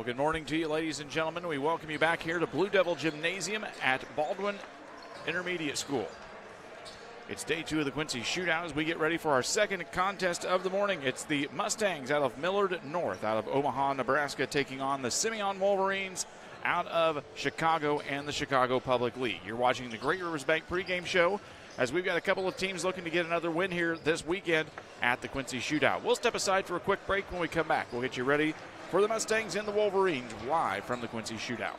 Well, good morning to you, ladies and gentlemen. We welcome you back here to Blue Devil Gymnasium at Baldwin Intermediate School. It's day 2 of the Quincy Shootout as we get ready for our second contest of the morning. It's the Mustangs out of Millard North, out of Omaha, Nebraska, taking on the Simeon Wolverines out of Chicago and the Chicago Public League. You're watching the Great Rivers Bank pregame show as we've got a couple of teams looking to get another win here this weekend at the Quincy Shootout. We'll step aside for a quick break. When we come back, we'll get you ready for the Mustangs and the Wolverines live from the Quincy Shootout.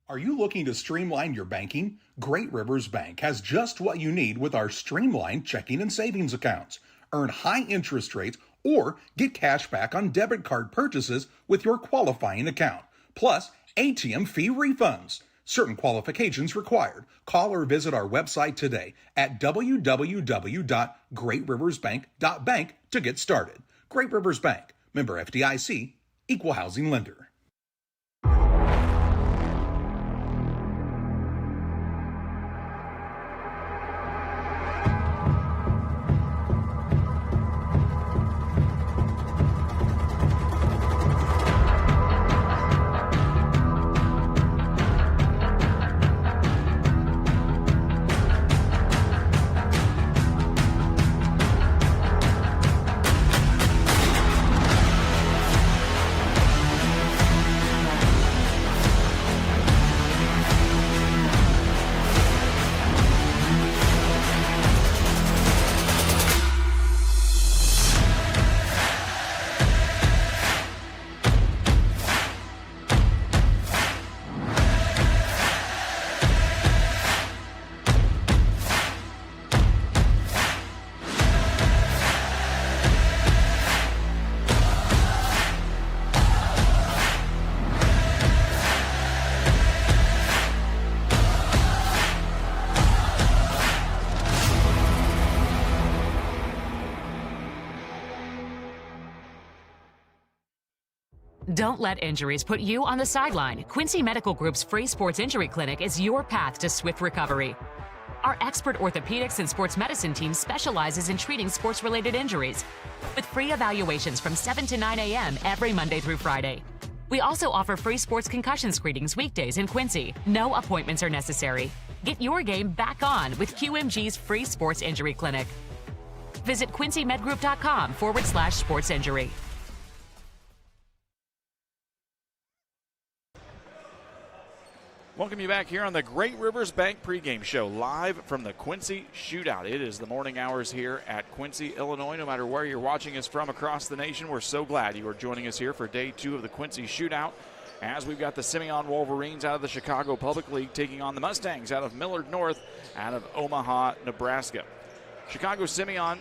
Are you looking to streamline your banking? Great Rivers Bank has just what you need with our streamlined checking and savings accounts. Earn high interest rates or get cash back on debit card purchases with your qualifying account. Plus, ATM fee refunds. Certain qualifications required. Call or visit our website today at www.greatriversbank.bank to get started. Great Rivers Bank, member FDIC, equal housing lender. Don't let injuries put you on the sideline. Quincy Medical Group's free sports injury clinic is your path to swift recovery. Our expert orthopedics and sports medicine team specializes in treating sports-related injuries with free evaluations from 7 to 9 a.m. every Monday through Friday. We also offer free sports concussion screenings weekdays in Quincy. No appointments are necessary. Get your game back on with QMG's free sports injury clinic. Visit quincy.medgroup.com/sports injury. Welcome you back here on the Great Rivers Bank pregame show, live from the Quincy Shootout. It is the morning hours here at Quincy, Illinois. No matter where you're watching us from across the nation, we're so glad you are joining us here for day 2 of the Quincy Shootout, as we've got the Simeon Wolverines out of the Chicago Public League taking on the Mustangs out of Millard North, out of Omaha, Nebraska. Chicago Simeon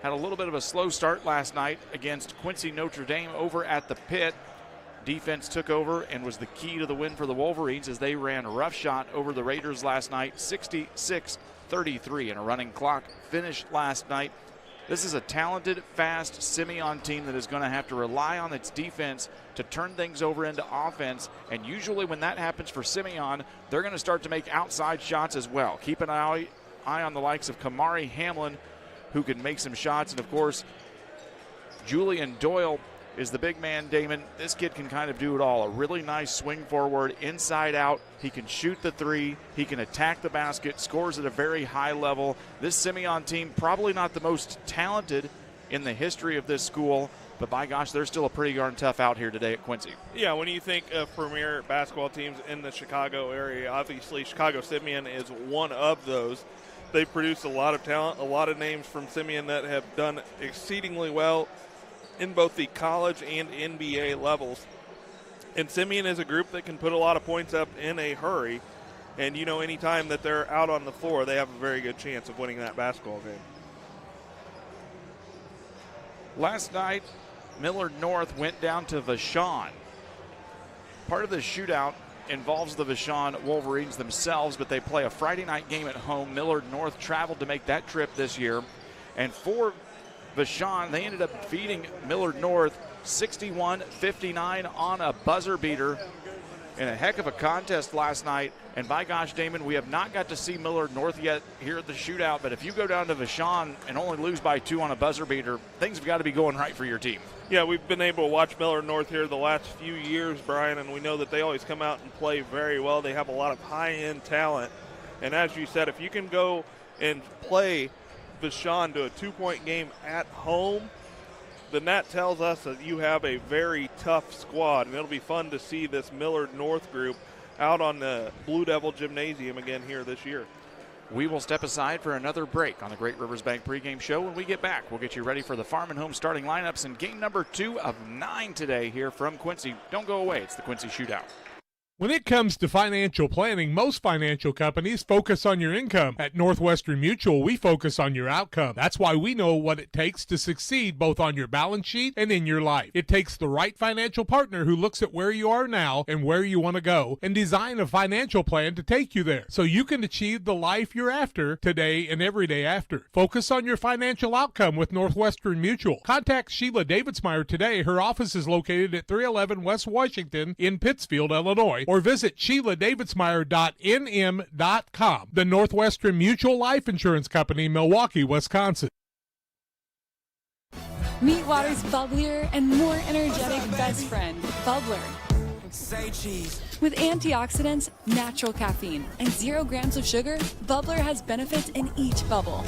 had a little bit of a slow start last night against Quincy Notre Dame over at the pit. Defense took over and was the key to the win for the Wolverines as they ran roughshod over the Raiders last night, 66-33 in a running clock finish last night. This is a talented, fast Simeon team that is going to have to rely on its defense to turn things over into offense, and usually when that happens for Simeon, they're going to start to make outside shots as well. Keep an eye on the likes of Kamari Hamlin, who can make some shots, and of course, Julian Doyle is the big man, Damon. This kid can kind of do it all. A really nice swing forward, inside out. He can shoot the three. He can attack the basket, scores at a very high level. This Simeon team, probably not the most talented in the history of this school, but by gosh, they're still a pretty darn tough out here today at Quincy. Yeah, when you think of premier basketball teams in the Chicago area, obviously Chicago Simeon is one of those. They produce a lot of talent, a lot of names from Simeon that have done exceedingly well in both the college and NBA levels. And Simeon is a group that can put a lot of points up in a hurry. And, you know, anytime that they're out on the floor, they have a very good chance of winning that basketball game. Last night, Millard North went down to Vashon. Part of the shootout involves the Vashon Wolverines themselves, but they play a Friday night game at home. Millard North traveled to make that trip this year. And for Vashon, they ended up defeating Millard North 61-59 on a buzzer beater in a heck of a contest last night. And by gosh, Damon, we have not got to see Millard North yet here at the shootout. But if you go down to Vashon and only lose by 2 on a buzzer beater, things have got to be going right for your team. Yeah, we've been able to watch Millard North here the last few years, Brian, and we know that they always come out and play very well. They have a lot of high-end talent. And as you said, if you can go and play Vashon to a 2-point game at home, then that tells us that you have a very tough squad. And it'll be fun to see this Millard North group out on the Blue Devil Gymnasium again here this year. We will step aside for another break on the Great Rivers Bank pregame show. When we get back, we'll get you ready for the Farm and Home starting lineups in game number 2 of 9 today here from Quincy. Don't go away. It's the Quincy Shootout. When it comes to financial planning, most financial companies focus on your income. At Northwestern Mutual, we focus on your outcome. That's why we know what it takes to succeed both on your balance sheet and in your life. It takes the right financial partner who looks at where you are now and where you want to go and design a financial plan to take you there so you can achieve the life you're after today and every day after. Focus on your financial outcome with Northwestern Mutual. Contact Sheila Davidsmeyer today. Her office is located at 311 West Washington in Pittsfield, Illinois, or visit SheilaDavidsmeyer.nm.com. The Northwestern Mutual Life Insurance Company, Milwaukee, Wisconsin. Meet water's bubblier and more energetic best friend, Bubbler. Say cheese. With antioxidants, natural caffeine, and 0 grams of sugar, Bubbler has benefits in each bubble.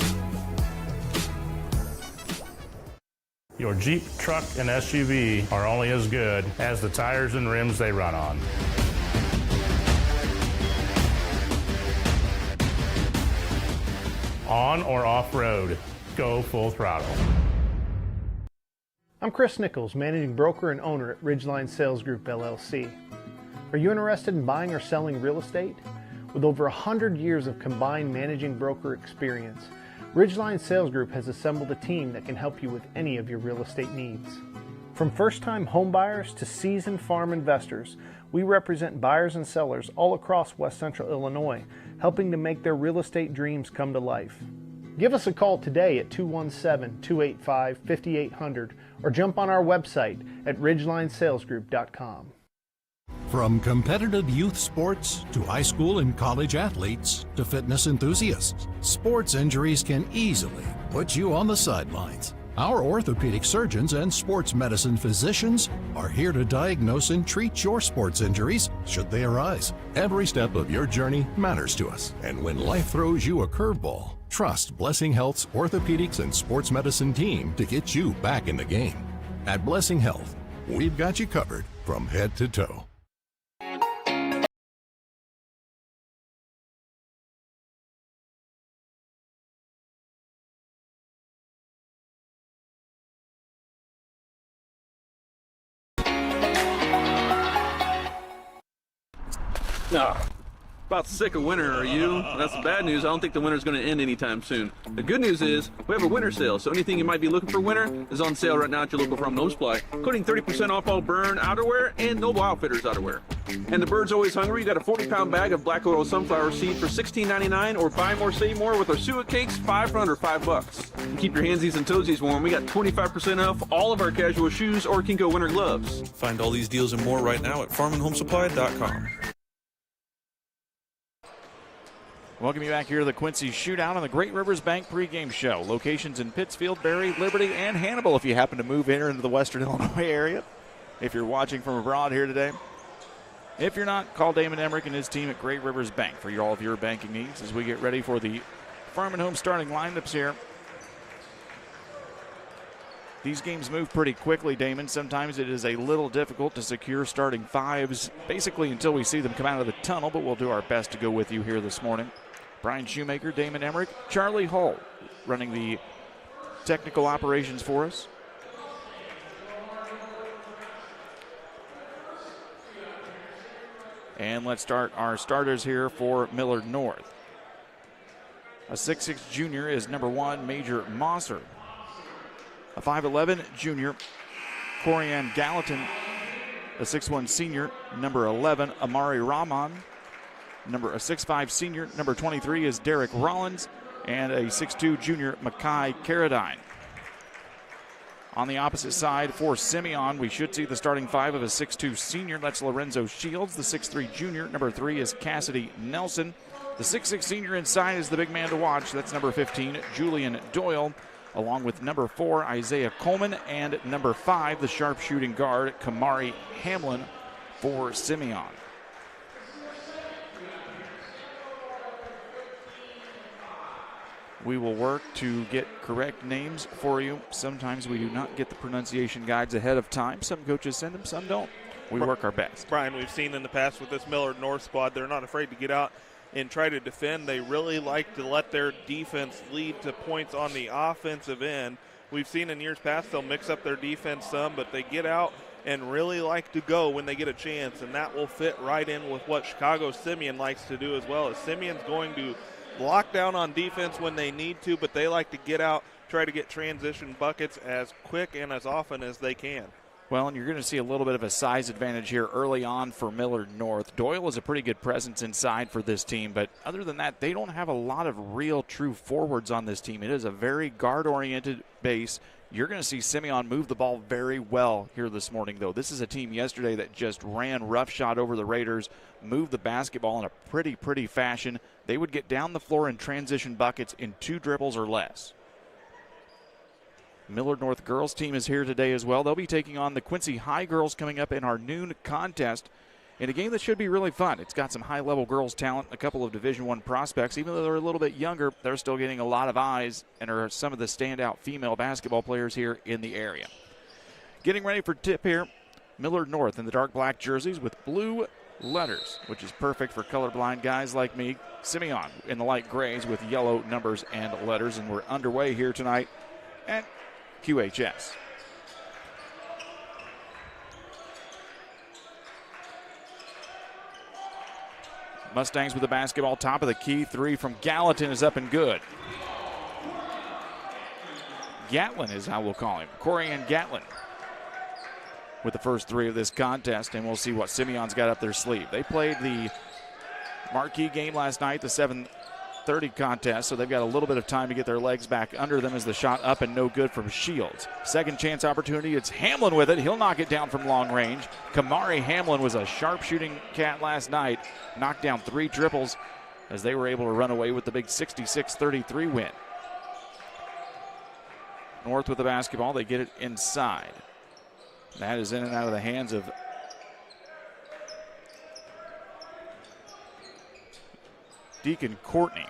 Your Jeep, truck, and SUV are only as good as the tires and rims they run on. On or off-road, go full throttle. I'm Chris Nichols, managing broker and owner at Ridgeline Sales Group, LLC. Are you interested in buying or selling real estate? With over 100 years of combined managing broker experience, Ridgeline Sales Group has assembled a team that can help you with any of your real estate needs. From first-time home buyers to seasoned farm investors, we represent buyers and sellers all across West Central Illinois, helping to make their real estate dreams come to life. Give us a call today at 217-285-5800 or jump on our website at ridgelinesalesgroup.com. From competitive youth sports to high school and college athletes to fitness enthusiasts, sports injuries can easily put you on the sidelines. Our orthopedic surgeons and sports medicine physicians are here to diagnose and treat your sports injuries should they arise. Every step of your journey matters to us, and when life throws you a curveball, trust Blessing Health's orthopedics and sports medicine team to get you back in the game. At Blessing Health, we've got you covered from head to toe. No. About sick of winter, are you? That's the bad news. I don't think the winter's going to end anytime soon. The good news is we have a winter sale, so anything you might be looking for winter is on sale right now at your local Farm Home Supply, including 30% off all Burn outerwear and Noble Outfitters outerwear. And the bird's always hungry. You got a 40-pound bag of black oil sunflower seed for $16.99, or buy more, save more with our suet cakes, 5 for under $5. And keep your handsies and toesies warm. We got 25% off all of our casual shoes or Kinko winter gloves. Find all these deals and more right now at farmandhomesupply.com. Welcome you back here to the Quincy Shootout on the Great Rivers Bank pregame show. Locations in Pittsfield, Berry, Liberty, and Hannibal if you happen to move here into the Western Illinois area. If you're watching from abroad here today. If you're not, call Damon Emmerich and his team at Great Rivers Bank for all of your banking needs as we get ready for the Farm and Home starting lineups here. These games move pretty quickly, Damon. Sometimes it is a little difficult to secure starting fives, basically until we see them come out of the tunnel, but we'll do our best to go with you here this morning. Brian Shoemaker, Damon Emmerich, Charlie Hull running the technical operations for us. And let's start our starters here for Millard North. A 6'6 junior is number 1, Major Mosser. A 5'11 junior, Corianne Gallatin. A 6'1 senior, number 11, Amari Rahman. A 6'5 senior, number 23 is Derek Rollins. And a 6'2 junior, Makai Carradine. On the opposite side for Simeon, we should see the starting five of a 6'2 senior. That's Lorenzo Shields. The 6'3 junior. Number 3 is Cassidy Nelson. The 6'6 senior inside is the big man to watch. That's number 15, Julian Doyle, along with number 4, Isaiah Coleman, and number 5, the sharpshooting guard, Kamari Hamlin for Simeon. We will work to get correct names for you. Sometimes we do not get the pronunciation guides ahead of time. Some coaches send them, some don't. We work our best. Brian, we've seen in the past with this Millard North squad, they're not afraid to get out and try to defend. They really like to let their defense lead to points on the offensive end. We've seen in years past they'll mix up their defense some, but they get out and really like to go when they get a chance, and that will fit right in with what Chicago Simeon likes to do as well. As Simeon's going to lock down on defense when they need to, but they like to get out, try to get transition buckets as quick and as often as they can. Well, and you're going to see a little bit of a size advantage here early on for Millard North. Doyle is a pretty good presence inside for this team, but other than that, they don't have a lot of real true forwards on this team. It is a very guard-oriented base. You're going to see Simeon move the ball very well here this morning, though. This is a team yesterday that just ran roughshod over the Raiders, moved the basketball in a pretty fashion. They would get down the floor and transition buckets in 2 dribbles or less. Millard North girls team is here today as well. They'll be taking on the Quincy High girls coming up in our noon contest in a game that should be really fun. It's got some high-level girls talent, a couple of Division I prospects. Even though they're a little bit younger, they're still getting a lot of eyes and are some of the standout female basketball players here in the area. Getting ready for tip here, Millard North in the dark black jerseys with blue letters, which is perfect for colorblind guys like me. Simeon in the light grays with yellow numbers and letters, and we're underway here tonight at QHS. Mustangs with the basketball, top of the key. 3 from Gallatin is up and good. Gatlin is how we'll call him. Corian Gatlin with the first 3 of this contest, and we'll see what Simeon's got up their sleeve. They played the marquee game last night, the 7:30 contest, so they've got a little bit of time to get their legs back under them as the shot up and no good from Shields. Second chance opportunity, it's Hamlin with it. He'll knock it down from long range. Kamari Hamlin was a sharp-shooting cat last night, knocked down 3 triples as they were able to run away with the big 66-33 win. North with the basketball, they get it inside. That is in and out of the hands of Deacon Courtney.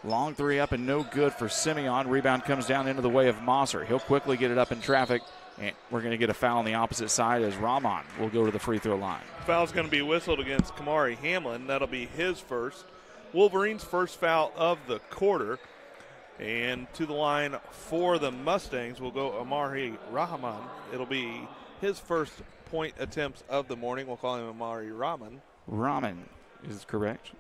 Long 3 up and no good for Simeon. Rebound comes down into the way of Mosser. He'll quickly get it up in traffic, and we're going to get a foul on the opposite side as Rahman will go to the free throw line. Foul's going to be whistled against Kamari Hamlin. That'll be his first. Wolverines' first foul of the quarter. And to the line for the Mustangs will go Amari Rahman. It'll be his first point attempts of the morning. We'll call him Amari Rahman. Rahman is correct.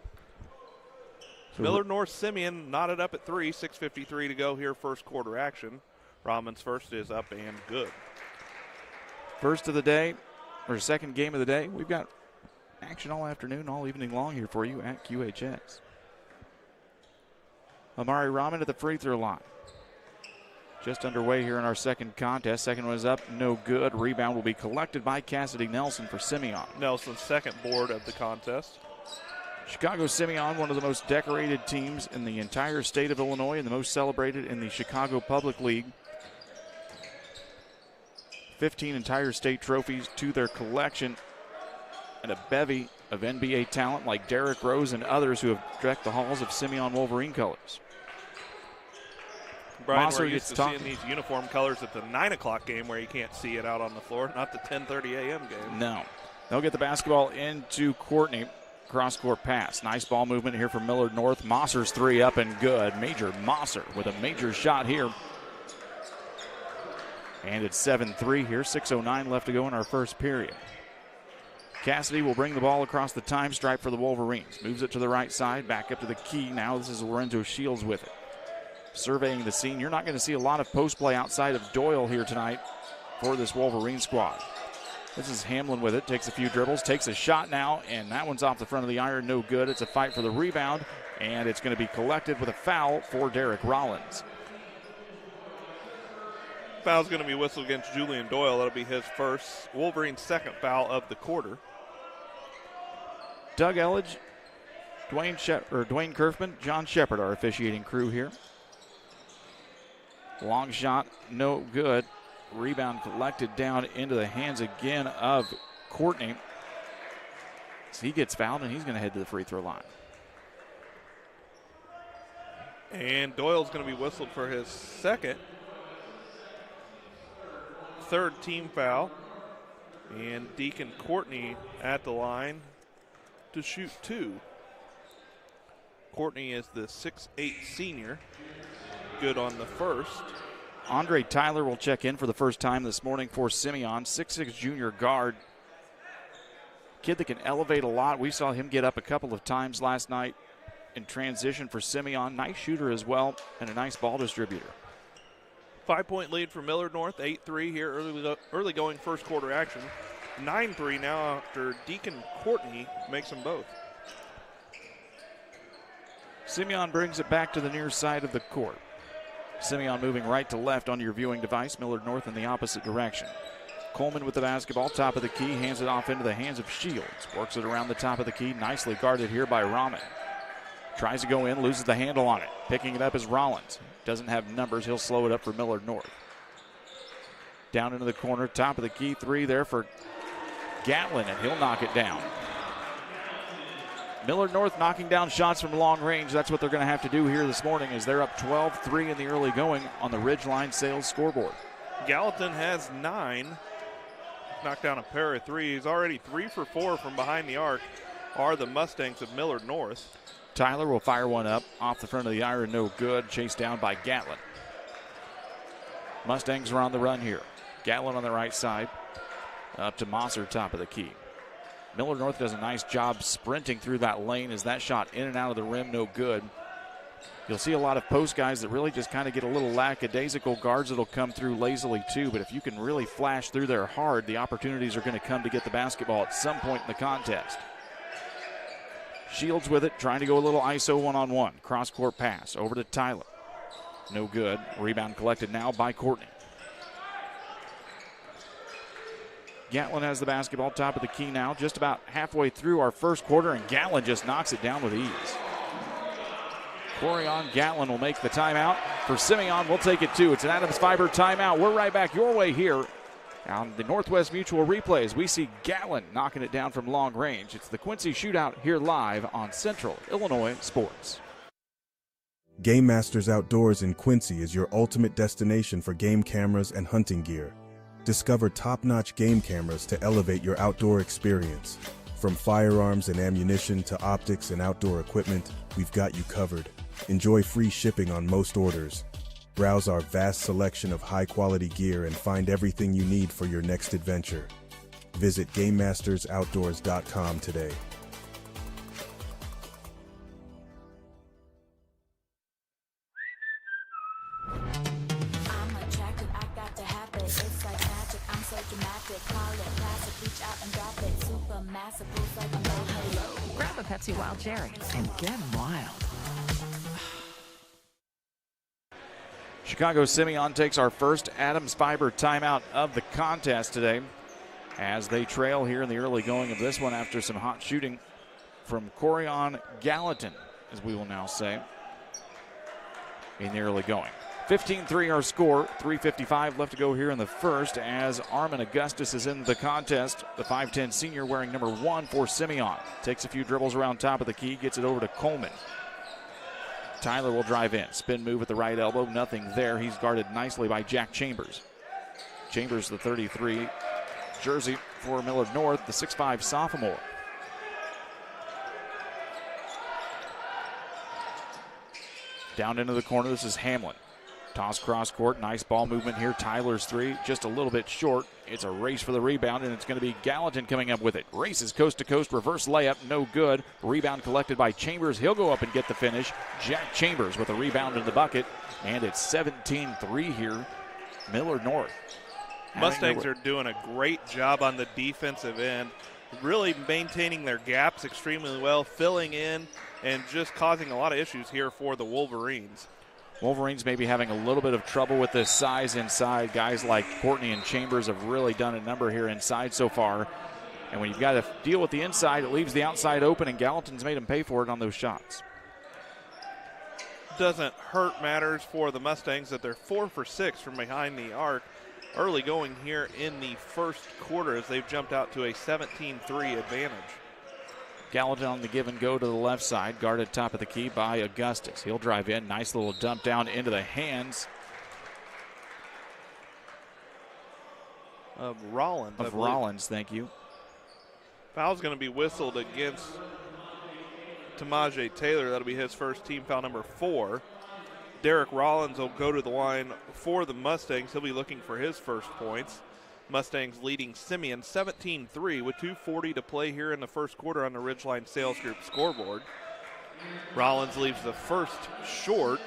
So Millard North Simeon knotted up at 3, 6:53 to go here, first quarter action. Rahman's first is up and good. First of the day, or second game of the day. We've got action all afternoon, all evening long here for you at QHS. Amari Rahman at the free throw line. Just underway here in our second contest. Second one is up, no good. Rebound will be collected by Cassidy Nelson for Simeon. Nelson's second board of the contest. Chicago Simeon, one of the most decorated teams in the entire state of Illinois and the most celebrated in the Chicago Public League. 15 entire state trophies to their collection, and a bevy of NBA talent like Derrick Rose and others who have decked the halls of Simeon Wolverine colors. Brian, we're used to seeing these uniform colors at the 9 o'clock game where you can't see it out on the floor, not the 10:30 a.m. game. No. They'll get the basketball into Courtney. Cross-court pass. Nice ball movement here from Millard North. Mosser's 3 up and good. Major Mosser with a major shot here. And it's 7-3 here. 6:09 left to go in our first period. Cassidy will bring the ball across the time stripe for the Wolverines. Moves it to the right side, back up to the key. Now this is Lorenzo Shields with it. Surveying the scene. You're not going to see a lot of post play outside of Doyle here tonight for this Wolverine squad. This is Hamlin with it. Takes a few dribbles, takes a shot now, and that one's off the front of the iron. No good. It's a fight for the rebound, and it's going to be collected with a foul for Derek Rollins. Foul's going to be whistled against Julian Doyle. That'll be his first, Wolverine's second foul of the quarter. Doug Elledge, Dwayne Kerfman, John Shepard, our officiating crew here. Long shot, no good. Rebound collected down into the hands again of Courtney. So he gets fouled, and he's going to head to the free throw line. And Doyle's going to be whistled for his third team foul. And Deacon Courtney at the line to shoot 2. Courtney is the 6'8" senior. Good on the first. Andre Tyler will check in for the first time this morning for Simeon, 6'6" junior guard. Kid that can elevate a lot. We saw him get up a couple of times last night in transition for Simeon. Nice shooter as well, and a nice ball distributor. 5-point lead for Millard North, 8-3 here, early going first quarter action. 9-3 now after Deacon Courtney makes them both. Simeon brings it back to the near side of the court. Simeon moving right to left on your viewing device. Millard North in the opposite direction. Coleman with the basketball, top of the key, hands it off into the hands of Shields. Works it around the top of the key, nicely guarded here by Rahman. Tries to go in, loses the handle on it. Picking it up is Rollins. Doesn't have numbers, he'll slow it up for Millard North. Down into the corner, top of the key, 3 there for Gatlin, and he'll knock it down. Millard North knocking down shots from long range. That's what they're going to have to do here this morning, as they're up 12-3 in the early going on the Ridgeline Sales scoreboard. Gallatin has 9. Knocked down a pair of threes. Already 3 for 4 from behind the arc are the Mustangs of Millard North. Tyler will fire one up off the front of the iron, no good. Chased down by Gatlin. Mustangs are on the run here. Gatlin on the right side. Up to Mosser, top of the key. Millard North does a nice job sprinting through that lane as that shot in and out of the rim, no good. You'll see a lot of post guys that really just kind of get a little lackadaisical. Guards that'll come through lazily too, but if you can really flash through there hard, the opportunities are going to come to get the basketball at some point in the contest. Shields with it, trying to go a little ISO one-on-one. Cross-court pass over to Tyler. No good. Rebound collected now by Courtney. Gatlin has the basketball, top of the key now, just about halfway through our first quarter, and Gatlin just knocks it down with ease. Corian Gatlin will make the timeout. For Simeon, we'll take it too. It's an Adams Fiber timeout. We're right back your way here on the Northwest Mutual replays. We see Gatlin knocking it down from long range. It's the Quincy Shootout here live on Central Illinois Sports. Game Masters Outdoors in Quincy is your ultimate destination for game cameras and hunting gear. Discover top-notch game cameras to elevate your outdoor experience. From firearms and ammunition to optics and outdoor equipment, we've got you covered. Enjoy free shipping on most orders. Browse our vast selection of high-quality gear and find everything you need for your next adventure. Visit GameMastersOutdoors.com today. Grab a Pepsi Wild Cherry and get wild. Chicago Simeon takes our first Adams Fiber timeout of the contest today as they trail here in the early going of this one after some hot shooting from Corian Gallatin, as we will now say, in the early going. 15-3 our score, 3:55 left to go here in the first as Armin Augustus is in the contest. The 5'10 senior wearing number 1 for Simeon. Takes a few dribbles around top of the key, gets it over to Coleman. Tyler will drive in. Spin move at the right elbow. Nothing there. He's guarded nicely by Jack Chambers. Chambers, the 33 jersey for Millard North, the 6'5 sophomore. Down into the corner, this is Hamlin. Toss cross court, nice ball movement here. Tyler's 3, just a little bit short. It's a race for the rebound, and it's going to be Gallatin coming up with it. Races coast to coast, reverse layup, no good. Rebound collected by Chambers. He'll go up and get the finish. Jack Chambers with a rebound in the bucket, and it's 17-3 here. Millard North. Mustangs are doing a great job on the defensive end, really maintaining their gaps extremely well, filling in, and just causing a lot of issues here for the Wolverines. Wolverines may be having a little bit of trouble with this size inside. Guys like Courtney and Chambers have really done a number here inside so far. And when you've got to deal with the inside, it leaves the outside open, and Gallatin's made them pay for it on those shots. Doesn't hurt matters for the Mustangs that they're 4 for 6 from behind the arc early going here in the first quarter as they've jumped out to a 17-3 advantage. Gallatin on the give and go to the left side, guarded top of the key by Augustus. He'll drive in, nice little dump down into the hands of Rollins. Thank you. Foul's going to be whistled against Tamaje Taylor. That'll be his first, team foul number 4. Derek Rollins will go to the line for the Mustangs. He'll be looking for his first points. Mustangs leading Simeon 17-3 with 2:40 to play here in the first quarter on the Ridgeline Sales Group scoreboard. Rollins leaves the first short.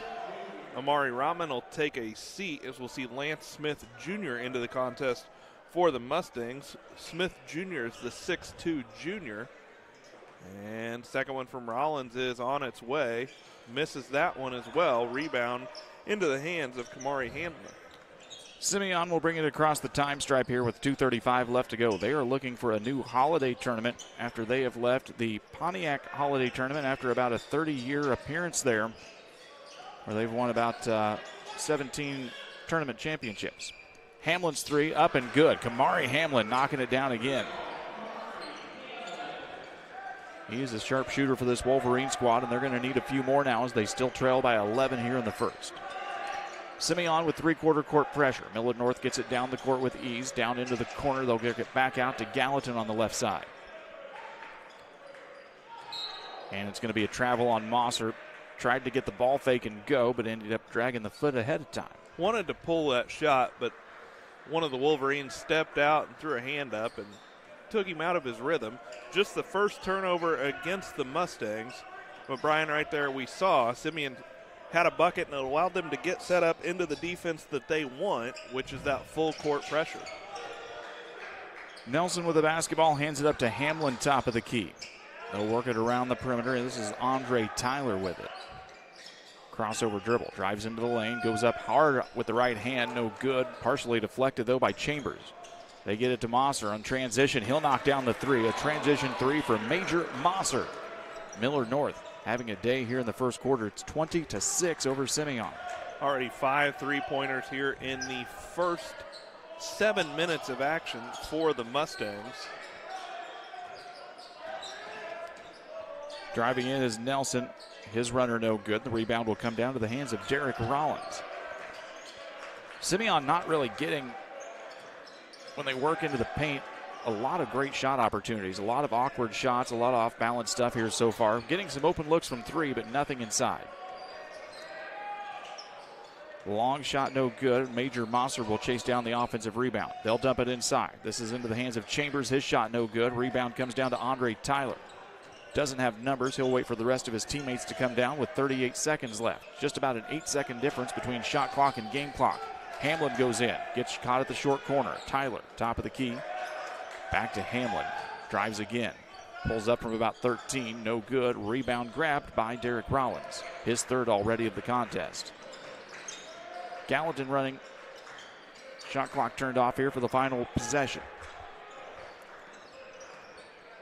Amari Rahman will take a seat as we'll see Lance Smith Jr. into the contest for the Mustangs. Smith Jr. is the 6'2 junior. And second one from Rollins is on its way. Misses that one as well. Rebound into the hands of Kamari Hamlin. Simeon will bring it across the time stripe here with 2:35 left to go. They are looking for a new holiday tournament after they have left the Pontiac Holiday Tournament after about a 30-year appearance there, where they've won about 17 tournament championships. Hamlin's three up and good. Kamari Hamlin knocking it down again. He's a sharpshooter for this Wolverine squad, and they're going to need a few more now as they still trail by 11 here in the first. Simeon with three-quarter court pressure. Millard North gets it down the court with ease. Down into the corner, they'll get it back out to Gallatin on the left side. And it's going to be a travel on Mosser. Tried to get the ball fake and go, but ended up dragging the foot ahead of time. Wanted to pull that shot, but one of the Wolverines stepped out and threw a hand up and took him out of his rhythm. Just the first turnover against the Mustangs. But Brian, right there we saw Simeon had a bucket and it allowed them to get set up into the defense that they want, which is that full court pressure. Nelson with the basketball, hands it up to Hamlin, top of the key. They'll work it around the perimeter, and this is Andre Tyler with it. Crossover dribble, drives into the lane, goes up hard with the right hand, no good. Partially deflected, though, by Chambers. They get it to Mosser on transition. He'll knock down the three. A transition three for Major Mosser. Millard North having a day here in the first quarter. It's 20-6 over Simeon. Already 5 3-pointers here in the first 7 minutes of action for the Mustangs. Driving in is Nelson. His runner no good. The rebound will come down to the hands of Derek Rollins. Simeon not really getting, when they work into the paint, a lot of great shot opportunities, a lot of awkward shots, a lot of off-balance stuff here so far. Getting some open looks from three, but nothing inside. Long shot, no good. Major Mosser will chase down the offensive rebound. They'll dump it inside. This is into the hands of Chambers. His shot, no good. Rebound comes down to Andre Tyler. Doesn't have numbers. He'll wait for the rest of his teammates to come down with 38 seconds left. Just about an 8-second difference between shot clock and game clock. Hamlin goes in, gets caught at the short corner. Tyler, top of the key. Back to Hamlin. Drives again. Pulls up from about 13. No good. Rebound grabbed by Derek Rollins. His third already of the contest. Gallatin running. Shot clock turned off here for the final possession.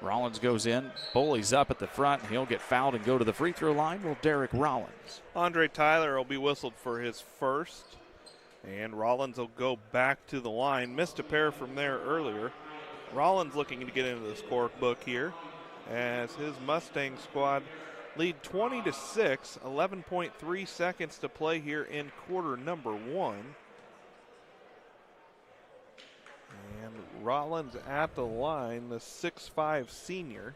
Rollins goes in. Bullies up at the front. He'll get fouled and go to the free throw line. Will Derek Rollins. Andre Tyler will be whistled for his first. And Rollins will go back to the line. Missed a pair from there earlier. Rollins looking to get into the scorebook here as his Mustang squad lead 20-6, 11.3 seconds to play here in quarter number 1. And Rollins at the line, the 6'5 senior.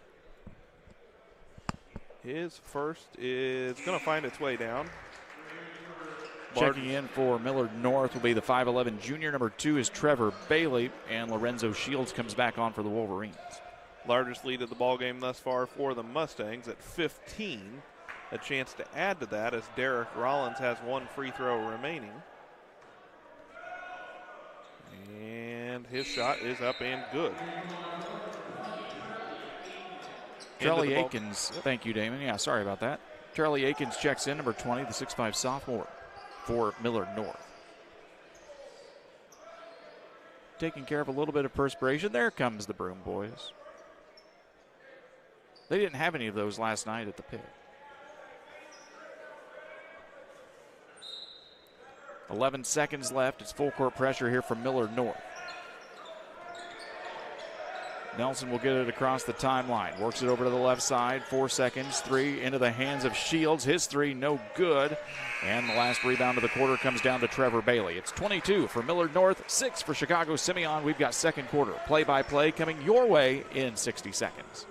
His first is going to find its way down. Checking in for Millard North will be the 5'11 junior. Number 2 is Trevor Bailey, and Lorenzo Shields comes back on for the Wolverines. Largest lead of the ball game thus far for the Mustangs at 15. A chance to add to that as Derek Rollins has one free throw remaining. And his shot is up and good. Charlie Akins, thank you, Damon. Yeah, sorry about that. Charlie Akins checks in, number 20, the 6'5 sophomore. for Millard North. Taking care of a little bit of perspiration. There comes the Broom Boys. They didn't have any of those last night at the pit. 11 seconds left. It's full court pressure here from Millard North. Nelson will get it across the timeline. Works it over to the left side. 4 seconds. 3 into the hands of Shields. His 3 no good. And the last rebound of the quarter comes down to Trevor Bailey. It's 22 for Millard North, 6 for Chicago Simeon. We've got second quarter play-by-play coming your way in 60 seconds.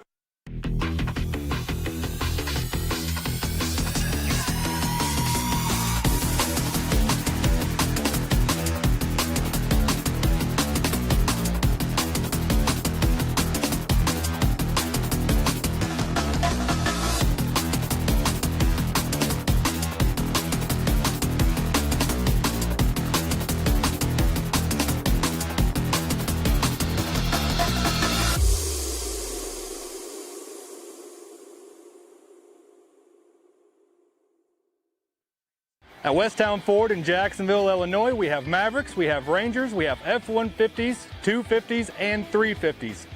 At Westtown Ford in Jacksonville, Illinois, we have Mavericks, we have Rangers, we have F-150s, 250s, and 350s.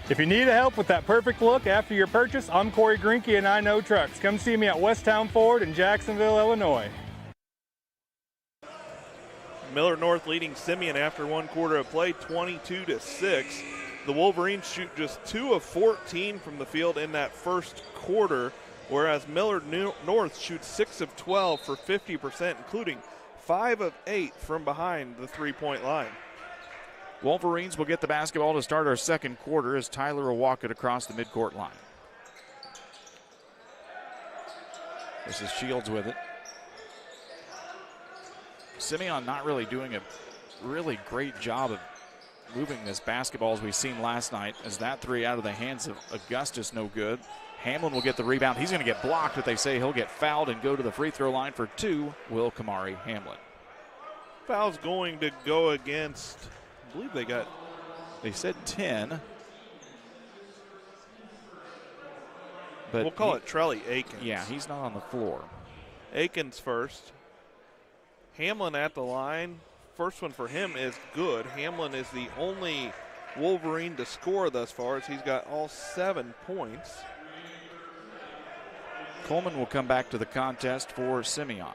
If you need help with that perfect look after your purchase, I'm Corey Grinke and I Know Trucks. Come see me at Westtown Ford in Jacksonville, Illinois. Millard North leading Simeon after 1 quarter of play, 22-6. The Wolverines shoot just 2 of 14 from the field in that first quarter, whereas Millard North shoots 6 of 12 for 50%, including 5 of 8 from behind the three-point line. Wolverines will get the basketball to start our second quarter as Tyler will walk it across the midcourt line. This is Shields with it. Simeon not really doing a really great job of moving this basketball as we've seen last night, as that 3 out of the hands of Augustus no good. Hamlin will get the rebound. He's going to get blocked, but they say he'll get fouled and go to the free throw line for 2, Will Kamari Hamlin. Foul's going to go against, I believe they said 10. But we'll call it Trelly Aikens. Yeah, he's not on the floor. Aikens first. Hamlin at the line. First one for him is good. Hamlin is the only Wolverine to score thus far, as he's got all 7 points. Coleman will come back to the contest for Simeon.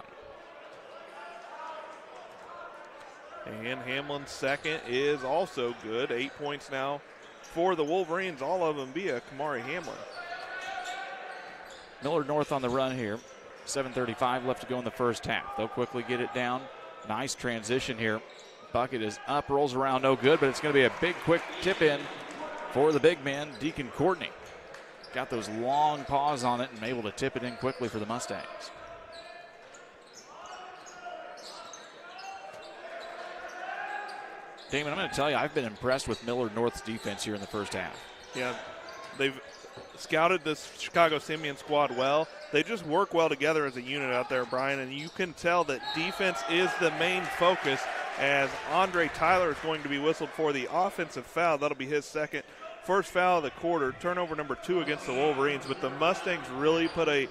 And Hamlin's second is also good. 8 points now for the Wolverines, all of them via Kamari Hamlin. Millard North on the run here. 7:35 left to go in the first half. They'll quickly get it down. Nice transition here. Bucket is up, rolls around, no good, but it's going to be a big, quick tip in for the big man, Deacon Courtney. Got those long paws on it and able to tip it in quickly for the Mustangs. Damon, I'm going to tell you, I've been impressed with Millard North's defense here in the first half. Yeah, they've scouted this Chicago Simeon squad well. They just work well together as a unit out there, Brian, and you can tell that defense is the main focus, as Andre Tyler is going to be whistled for the offensive foul. That'll be his second. First foul of the quarter, turnover number 2 against the Wolverines, but the Mustangs really put a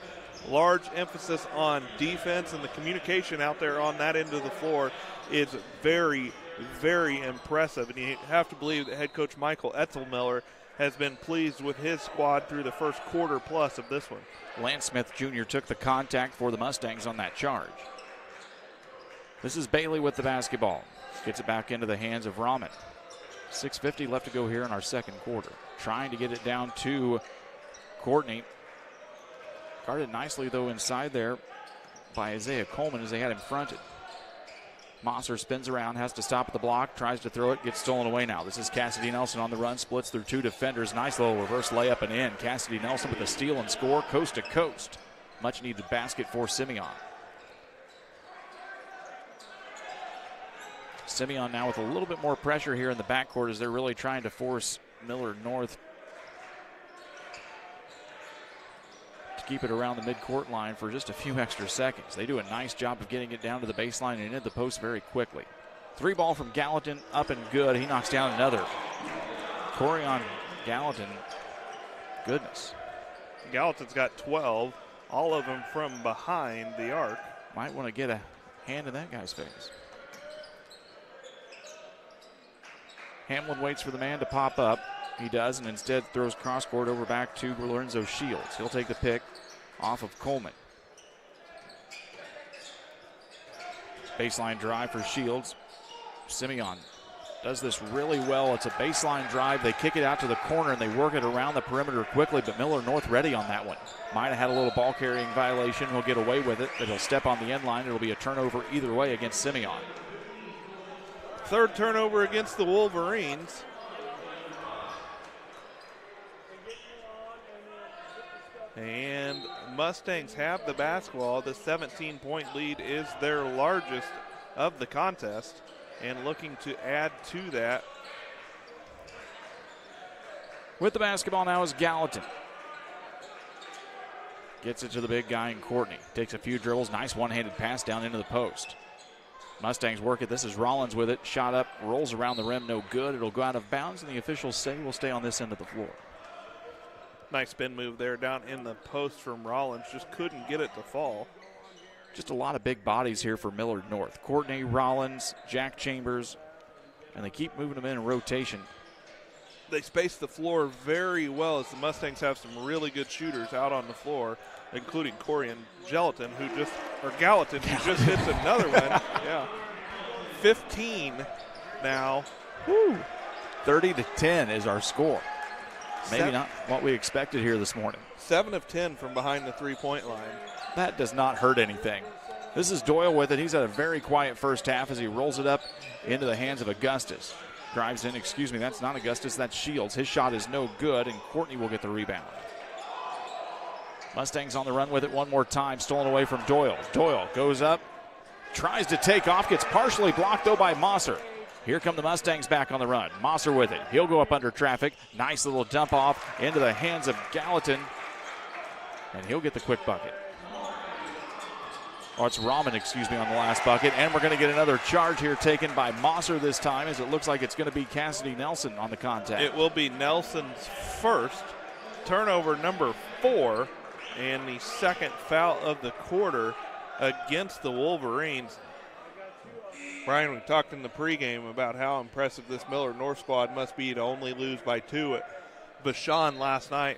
large emphasis on defense, and the communication out there on that end of the floor is very, very impressive. And you have to believe that head coach Michael Etzelmiller has been pleased with his squad through the first quarter plus of this one. Lance Smith Jr. took the contact for the Mustangs on that charge. This is Bailey with the basketball. Gets it back into the hands of Rahman. 6:50 left to go here in our second quarter. Trying to get it down to Courtney. Guarded nicely, though, inside there by Isaiah Coleman as they had him fronted. Mosser spins around, has to stop at the block, tries to throw it, gets stolen away now. This is Cassidy Nelson on the run, splits through 2 defenders. Nice little reverse layup and in. Cassidy Nelson with the steal and score, coast to coast. Much needed basket for Simeon. Simeon now with a little bit more pressure here in the backcourt as they're really trying to force Millard North to keep it around the midcourt line for just a few extra seconds. They do a nice job of getting it down to the baseline and into the post very quickly. 3 ball from Gallatin, up and good. He knocks down another. Corian Gallatin, goodness. Gallatin's got 12, all of them from behind the arc. Might want to get a hand in that guy's face. Hamlin waits for the man to pop up. He does, and instead throws cross court over back to Lorenzo Shields. He'll take the pick off of Coleman. Baseline drive for Shields. Simeon does this really well. It's a baseline drive. They kick it out to the corner, and they work it around the perimeter quickly, but Millard North ready on that one. Might have had a little ball carrying violation. He'll get away with it, but he'll step on the end line. It'll be a turnover either way against Simeon. Third turnover against the Wolverines. And Mustangs have the basketball. The 17-point lead is their largest of the contest, and looking to add to that. With the basketball now is Gallatin. Gets it to the big guy in Courtney. Takes a few dribbles. Nice one-handed pass down into the post. Mustangs work it. This is Rollins with it. Shot up, rolls around the rim, no good. It'll go out of bounds, and the officials say we'll stay on this end of the floor. Nice spin move there down in the post from Rollins. Just couldn't get it to fall. Just a lot of big bodies here for Millard North. Courtney, Rollins, Jack Chambers, and they keep moving them in rotation. They space the floor very well as the Mustangs have some really good shooters out on the floor, including Gallatin, who just hits another one. Yeah. 15 now. Woo. 30-10 is our score. Maybe not what we expected here this morning. 7 of 10 from behind the three-point line. That does not hurt anything. This is Doyle with it. He's had a very quiet first half as he rolls it up into the hands of Augustus. Drives in, that's not Augustus, that's Shields. His shot is no good, and Courtney will get the rebound. Mustangs on the run with it one more time, stolen away from Doyle. Doyle goes up, tries to take off, gets partially blocked though by Mosser. Here come the Mustangs back on the run. Mosser with it. He'll go up under traffic. Nice little dump off into the hands of Gallatin, and he'll get the quick bucket. Oh, it's Rahman, on the last bucket. And we're going to get another charge here taken by Mosser this time, as it looks like it's going to be Cassidy Nelson on the contact. It will be Nelson's first. Turnover number 4, and the second foul of the quarter against the Wolverines. Brian, we talked in the pregame about how impressive this Millard North squad must be to only lose by 2 at Vashon last night.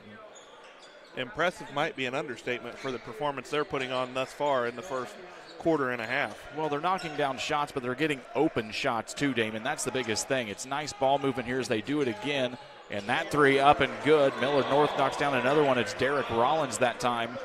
Impressive might be an understatement for the performance they're putting on thus far in the first quarter and a half. Well, they're knocking down shots, but they're getting open shots too, Damon. That's the biggest thing. It's nice ball movement here as they do it again. And that three up and good. Millard North knocks down another one. It's Derek Rollins that time.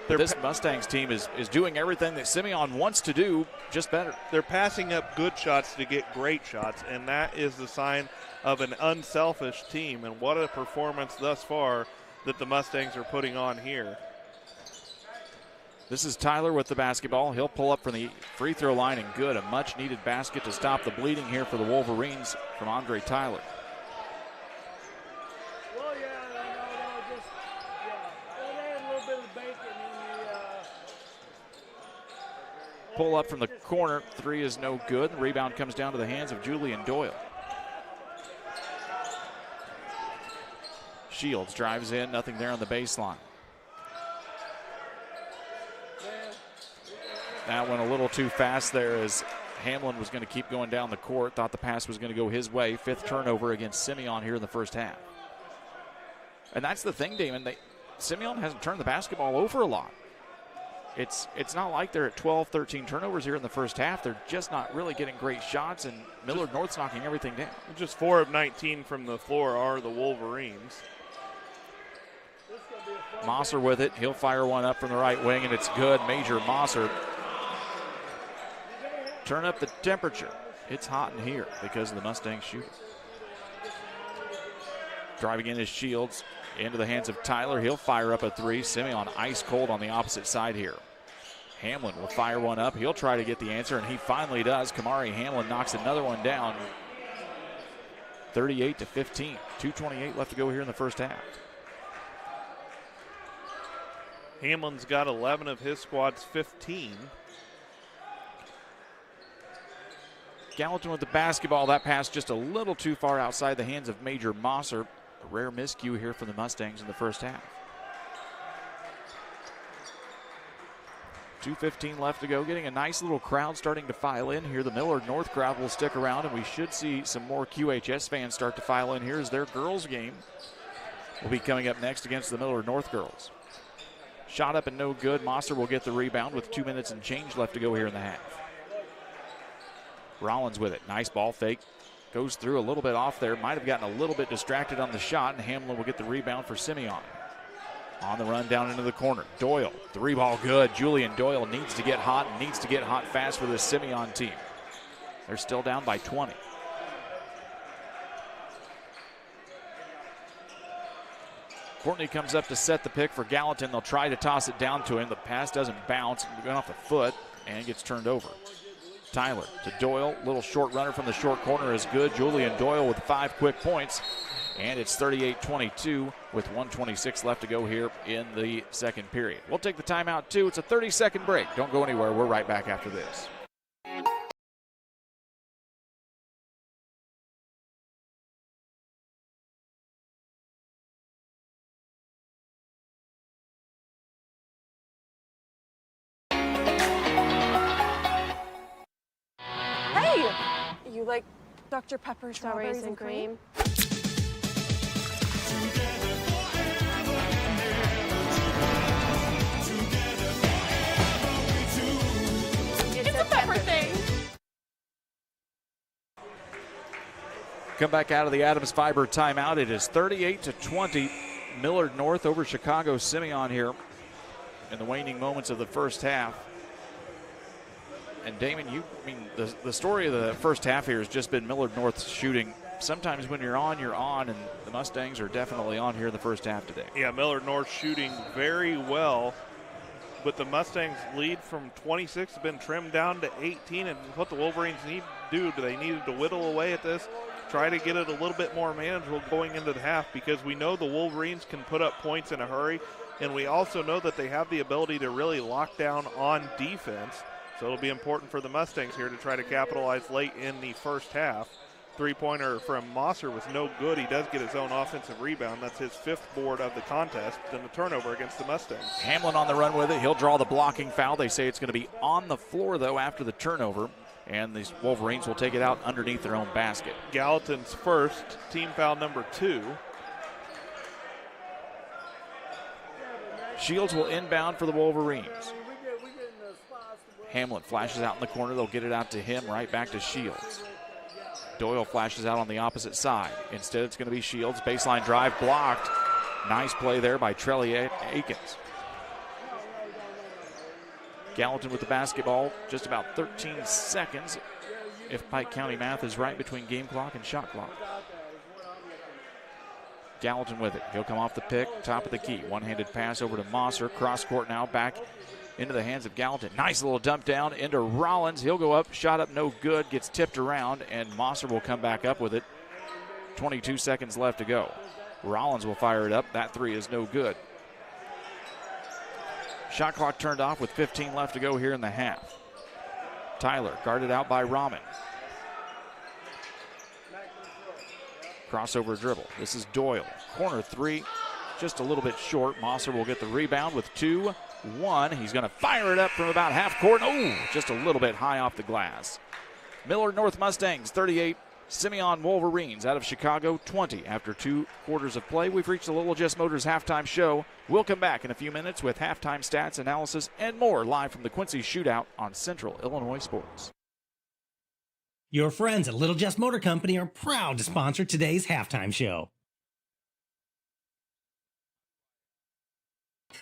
This Mustangs team is doing everything that Simeon wants to do, just better. They're passing up good shots to get great shots, and that is the sign of an unselfish team. And what a performance thus far that the Mustangs are putting on here. This is Tyler with the basketball. He'll pull up from the free throw line, and good. A much-needed basket to stop the bleeding here for the Wolverines from Andre Tyler. Pull up from the corner. 3 is no good. The rebound comes down to the hands of Julian Doyle. Shields drives in. Nothing there on the baseline. That went a little too fast there as Hamlin was going to keep going down the court. Thought the pass was going to go his way. 5th turnover against Simeon here in the first half. And that's the thing, Damon. Simeon hasn't turned the basketball over a lot. It's not like they're at 12, 13 turnovers here in the first half. They're just not really getting great shots, and Millard North's knocking everything down. Just 4 of 19 from the floor are the Wolverines. Mosser with it. He'll fire one up from the right wing, and it's good. Major Mosser. Turn up the temperature. It's hot in here because of the Mustangs shooting. Driving in his Shields into the hands of Tyler. He'll fire up a 3. Simeon ice cold on the opposite side here. Hamlin will fire one up. He'll try to get the answer, and he finally does. Kamari Hamlin knocks another one down. 38-15. 2:28 left to go here in the first half. Hamlin's got 11 of his squad's 15. Gallatin with the basketball. That pass just a little too far outside the hands of Major Mosser. A rare miscue here from the Mustangs in the first half. 2:15 left to go. Getting a nice little crowd starting to file in here. The Millard North crowd will stick around, and we should see some more QHS fans start to file in here as their girls game will be coming up next against the Millard North girls. Shot up and no good. Mosser will get the rebound with 2 minutes and change left to go here in the half. Rollins with it. Nice ball fake. Goes through a little bit off there. Might have gotten a little bit distracted on the shot, and Hamlin will get the rebound for Simeon. On the run down into the corner. Doyle, 3-ball good. Julian Doyle needs to get hot and needs to get hot fast for this Simeon team. They're still down by 20. Courtney comes up to set the pick for Gallatin. They'll try to toss it down to him. The pass doesn't bounce, going off the foot, and gets turned over. Tyler to Doyle. Little short runner from the short corner is good. Julian Doyle with 5 quick points. And it's 38-22 with 1:26 left to go here in the second period. We'll take the timeout, too. It's a 30-second break. Don't go anywhere. We're right back after this. Hey! You like Dr. Pepper strawberries and cream? It's a pepper thing. Come back out of the Adams Fiber timeout. It is 38-20. Millard North over Chicago Simeon here in the waning moments of the first half. And Damon, the story of the first half here has just been Millard North shooting. Sometimes when you're on, and the Mustangs are definitely on here in the first half today. Yeah, Millard North shooting very well, but the Mustangs' lead from 26 has been trimmed down to 18, and what the Wolverines need to do, they needed to whittle away at this, try to get it a little bit more manageable going into the half, because we know the Wolverines can put up points in a hurry, and we also know that they have the ability to really lock down on defense. So it'll be important for the Mustangs here to try to capitalize late in the first half. Three-pointer from Mosser was no good. He does get his own offensive rebound. That's his 5th board of the contest. Then the turnover against the Mustangs. Hamlin on the run with it. He'll draw the blocking foul. They say it's going to be on the floor, though, after the turnover. And the Wolverines will take it out underneath their own basket. Gallatin's first, team foul number 2. Shields will inbound for the Wolverines. Hamlin flashes out in the corner. They'll get it out to him, right back to Shields. Doyle flashes out on the opposite side. Instead, it's going to be Shields. Baseline drive blocked. Nice play there by Trelly Akins. Gallatin with the basketball. Just about 13 seconds, if Pike County math is right, between game clock and shot clock. Gallatin with it. He'll come off the pick, top of the key. One-handed pass over to Mosser. Cross court now, back into the hands of Gallatin. Nice little dump down into Rollins. He'll go up, shot up no good, gets tipped around, and Mosser will come back up with it. 22 seconds left to go. Rollins will fire it up. That 3 is no good. Shot clock turned off with 15 left to go here in the half. Tyler guarded out by Rahman. Crossover dribble. This is Doyle. Corner 3, just a little bit short. Mosser will get the rebound with 2-1. He's going to fire it up from about half court. Oh, just a little bit high off the glass. Millard North Mustangs 38, Simeon Wolverines out of Chicago 20 after 2 quarters of play. We've reached the Little Just Motors halftime show. We'll come back in a few minutes with halftime stats, analysis, and more live from the Quincy Shootout on Central Illinois Sports. Your friends at Little Just Motor Company are proud to sponsor today's halftime show.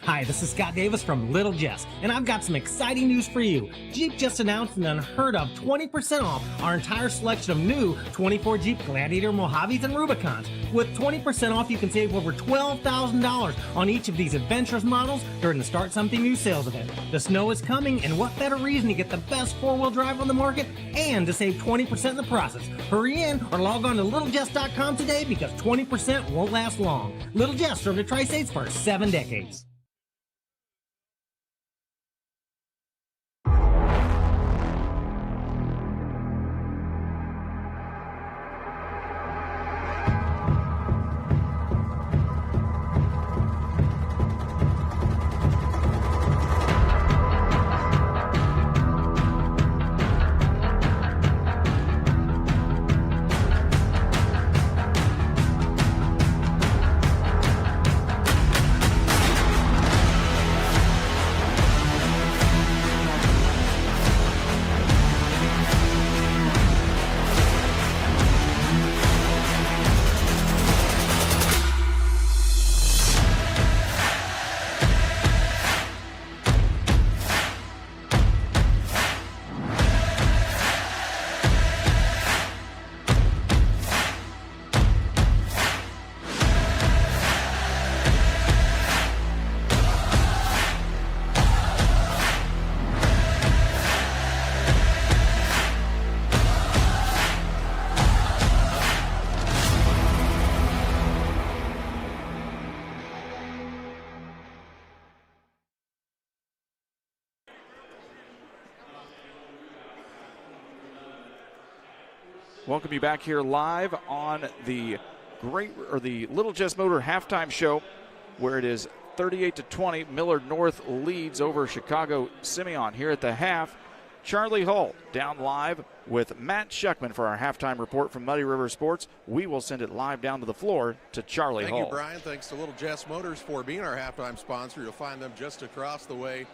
Hi, this is Scott Davis from Little Jess, and I've got some exciting news for you. Jeep just announced an unheard of 20% off our entire selection of new 24 Jeep Gladiator, Mojaves, and Rubicons. With 20% off, you can save over $12,000 on each of these adventurous models during the Start Something New sales event. The snow is coming, and what better reason to get the best four-wheel drive on the market and to save 20% in the process. Hurry in or log on to littlejess.com today because 20% won't last long. Little Jess served the Tri-States for 7 decades. Welcome you back here live on the Little Jess Motor halftime show, where it is 38-20. Millard North leads over Chicago Simeon here at the half. Charlie Hull down live with Matt Shuckman for our halftime report from Muddy River Sports. We will send it live down to the floor to Charlie Hull. Thank you, Brian. Thanks to Little Jess Motors for being our halftime sponsor. You'll find them just across the way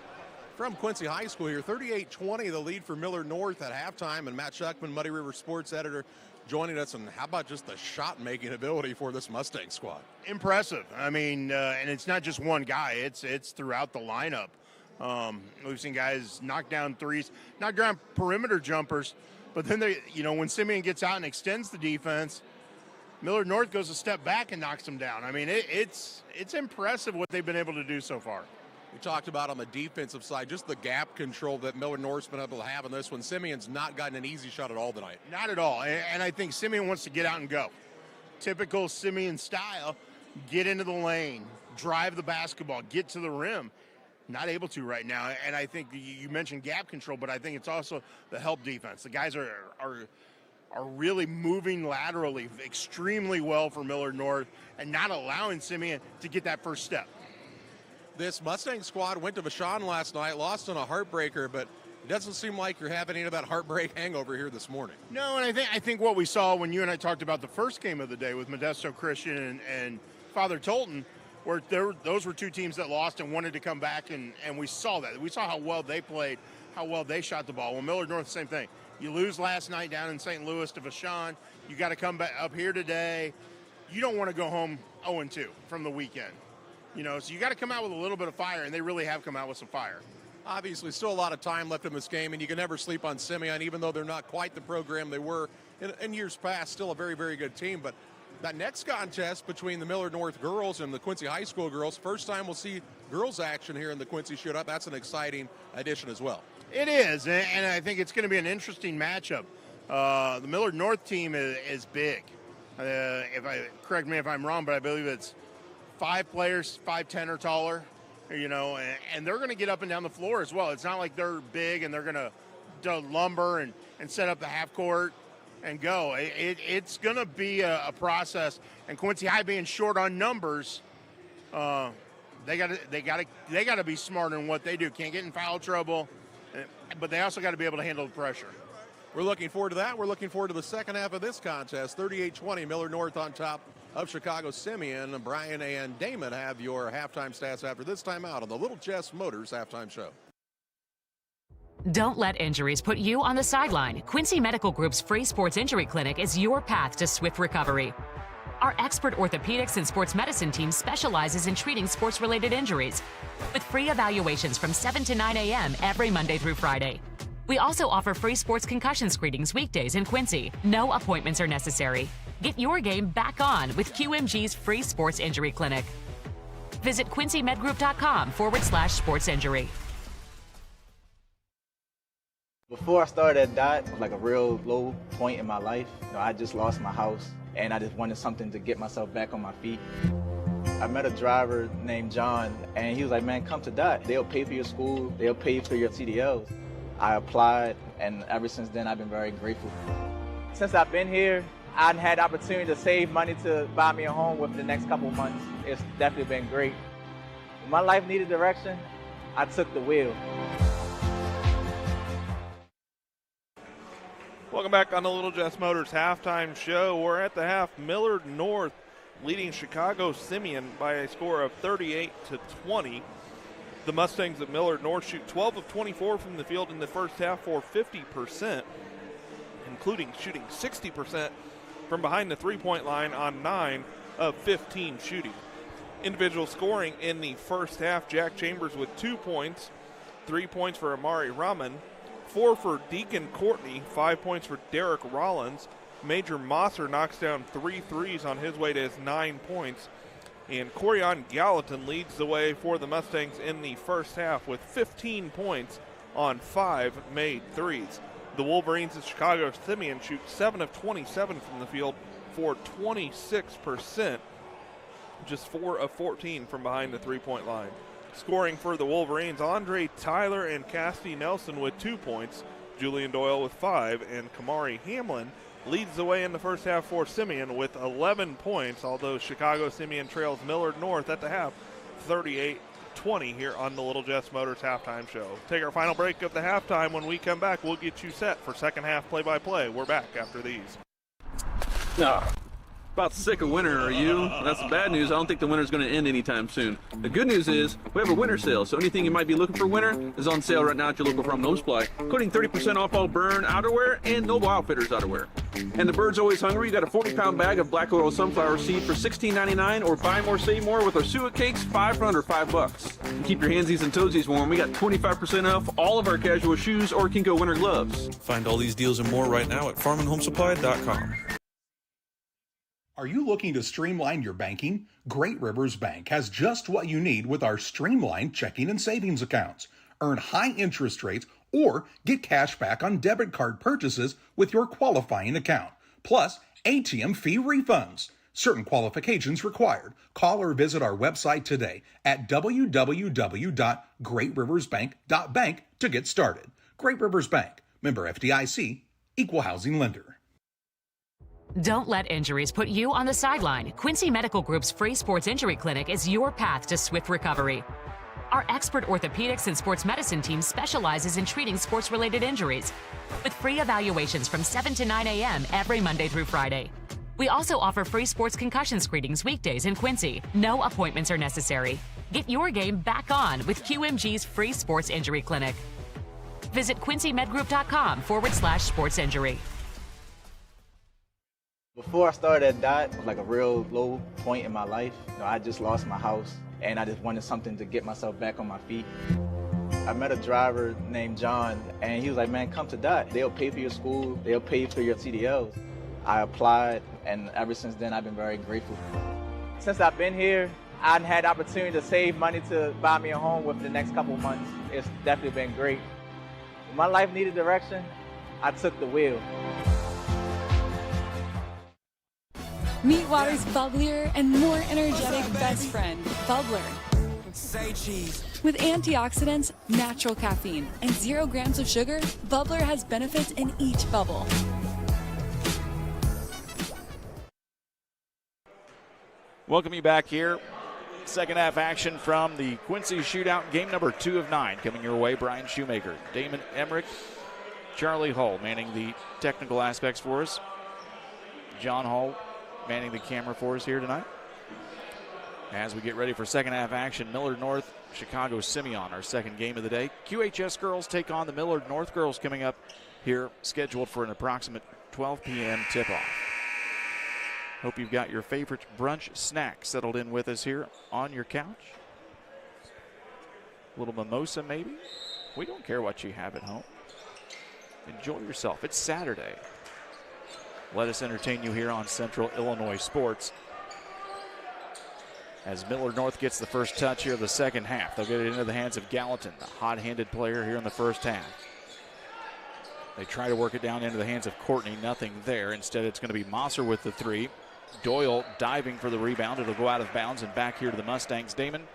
from Quincy High School here. 38-20, the lead for Millard North at halftime. And Matt Shuckman, Muddy River Sports editor, joining us. And how about just the shot-making ability for this Mustang squad? Impressive. I mean, and it's not just one guy. It's throughout the lineup. We've seen guys knock down threes, knock down perimeter jumpers, but then when Simeon gets out and extends the defense, Millard North goes a step back and knocks them down. I mean, it's impressive what they've been able to do so far. We talked about on the defensive side, just the gap control that Millard North's been able to have in this one. Simeon's not gotten an easy shot at all tonight. Not at all, and I think Simeon wants to get out and go. Typical Simeon style, get into the lane, drive the basketball, get to the rim. Not able to right now, and I think you mentioned gap control, but I think it's also the help defense. The guys are really moving laterally extremely well for Millard North and not allowing Simeon to get that first step. This Mustang squad went to Vashon last night, lost on a heartbreaker, but it doesn't seem like you're having any of that heartbreak hangover here this morning. No, and I think what we saw when you and I talked about the first game of the day with Modesto Christian and Father Tolton, where those were two teams that lost and wanted to come back, and we saw that. We saw how well they played, how well they shot the ball. Well, Millard North, the same thing. You lose last night down in St. Louis to Vashon. You got to come back up here today. You don't want to go home 0-2 from the weekend. So you got to come out with a little bit of fire, and they really have come out with some fire. Obviously, still a lot of time left in this game, and you can never sleep on Simeon, even though they're not quite the program they were in years past. Still a very, very good team, but that next contest between the Millard North girls and the Quincy High School girls, first time we'll see girls action here in the Quincy Shootout. That's an exciting addition as well. It is, and I think it's going to be an interesting matchup. The Millard North team is big. Correct me if I'm wrong, but I believe it's 5 players, 5'10" or taller, and they're going to get up and down the floor as well. It's not like they're big and they're going to lumber and set up the half court and go. It's going to be a process. And Quincy High being short on numbers, they got to be smarter in what they do. Can't get in foul trouble, but they also got to be able to handle the pressure. We're looking forward to that. We're looking forward to the second half of this contest. 38-20, Millard North on top of Chicago Simeon. Brian and Damon have your halftime stats after this timeout on the Little Jess Motors halftime show. Don't let injuries put you on the sideline. Quincy Medical Group's free sports injury clinic is your path to swift recovery. Our expert orthopedics and sports medicine team specializes in treating sports-related injuries with free evaluations from 7 to 9 a.m. every Monday through Friday. We also offer free sports concussion screenings weekdays in Quincy. No appointments are necessary. Get your game back on with QMG's free sports injury clinic. Visit quincymedgroup.com/sports injury. Before I started at DOT, it was like a real low point in my life. I just lost my house, and I just wanted something to get myself back on my feet. I met a driver named John, and he was like, man, come to DOT. They'll pay for your school. They'll pay for your CDLs. I applied, and ever since then, I've been very grateful. Since I've been here, I've had the opportunity to save money to buy me a home within the next couple of months. It's definitely been great. When my life needed direction, I took the wheel. Welcome back on the Little Jess Motors halftime show. We're at the half. Millard North leading Chicago Simeon by a score of 38-20. The Mustangs at Millard North shoot 12 of 24 from the field in the first half for 50%, including shooting 60% from behind the three-point line on 9 of 15 shooting. Individual scoring in the first half, Jack Chambers with 2 points, 3 points for Amari Rahman, 4 for Deacon Courtney, 5 points for Derek Rollins. Major Mosser knocks down 3 threes on his way to his 9 points. And Corian Gallatin leads the way for the Mustangs in the first half with 15 points on 5 made threes. The Wolverines of Chicago Simeon shoot 7 of 27 from the field for 26%, just 4 of 14 from behind the three-point line. Scoring for the Wolverines, Andre Tyler and Cassidy Nelson with 2 points, Julian Doyle with 5, and Kamari Hamlin leads the way in the first half for Simeon with 11 points, although Chicago Simeon trails Millard North at the half 38-20 here on the Little Jess Motors halftime show. Take our final break of the halftime. When we come back, we'll get you set for second half play-by-play. We're back after these. About sick of winter, are you? That's the bad news. I don't think the winter's going to end anytime soon. The good news is we have a winter sale, so anything you might be looking for winter is on sale right now at your local Farm Home Supply, including 30% off all Burn outerwear and Noble Outfitters outerwear. And the bird's always hungry. You got a 40-pound bag of black oil sunflower seed for $16.99, or buy more, save more with our suet cakes, 5 for under $5. And keep your handsies and toesies warm. We got 25% off all of our casual shoes or Kinko winter gloves. Find all these deals and more right now at farmandhomesupply.com. Are you looking to streamline your banking? Great Rivers Bank has just what you need with our streamlined checking and savings accounts. Earn high interest rates or get cash back on debit card purchases with your qualifying account, plus ATM fee refunds. Certain qualifications required. Call or visit our website today at www.greatriversbank.bank to get started. Great Rivers Bank, member FDIC, equal housing lender. Don't let injuries put you on the sideline. Quincy Medical Group's free sports injury clinic is your path to swift recovery. Our expert orthopedics and sports medicine team specializes in treating sports-related injuries with free evaluations from 7 to 9 a.m. every Monday through Friday. We also offer free sports concussion screenings weekdays in Quincy. No appointments are necessary. Get your game back on with QMG's free sports injury clinic. Visit quincy.medgroup.com/sports injury. Before I started at DOT, it was like a real low point in my life. I just lost my house, and I just wanted something to get myself back on my feet. I met a driver named John, and he was like, man, come to DOT. They'll pay for your school. They'll pay for your CDLs. I applied, and ever since then, I've been very grateful. Since I've been here, I've had the opportunity to save money to buy me a home within the next couple months. It's definitely been great. When my life needed direction, I took the wheel. Meet water's bubblier and more energetic best friend, Bubbler. Say cheese. With antioxidants, natural caffeine, and 0 grams of sugar, Bubbler has benefits in each bubble. Welcome you back here. Second half action from the Quincy Shootout, game number 2 of 9. Coming your way, Brian Shoemaker, Damon Emmerich, Charlie Hull manning the technical aspects for us. John Hull manning the camera for us here tonight. As we get ready for second half action, Millard North, Chicago Simeon, our second game of the day. QHS girls take on the Millard North girls coming up here, scheduled for an approximate 12 p.m. tip-off. Hope you've got your favorite brunch snack settled in with us here on your couch. A little mimosa maybe. We don't care what you have at home. Enjoy yourself. It's Saturday. Let us entertain you here on Central Illinois Sports. As Millard North gets the first touch here of the second half. They'll get it into the hands of Gallatin, the hot-handed player here in the first half. They try to work it down into the hands of Courtney. Nothing there. Instead, it's going to be Mosser with the 3. Doyle diving for the rebound. It'll go out of bounds and back here to the Mustangs. Damon,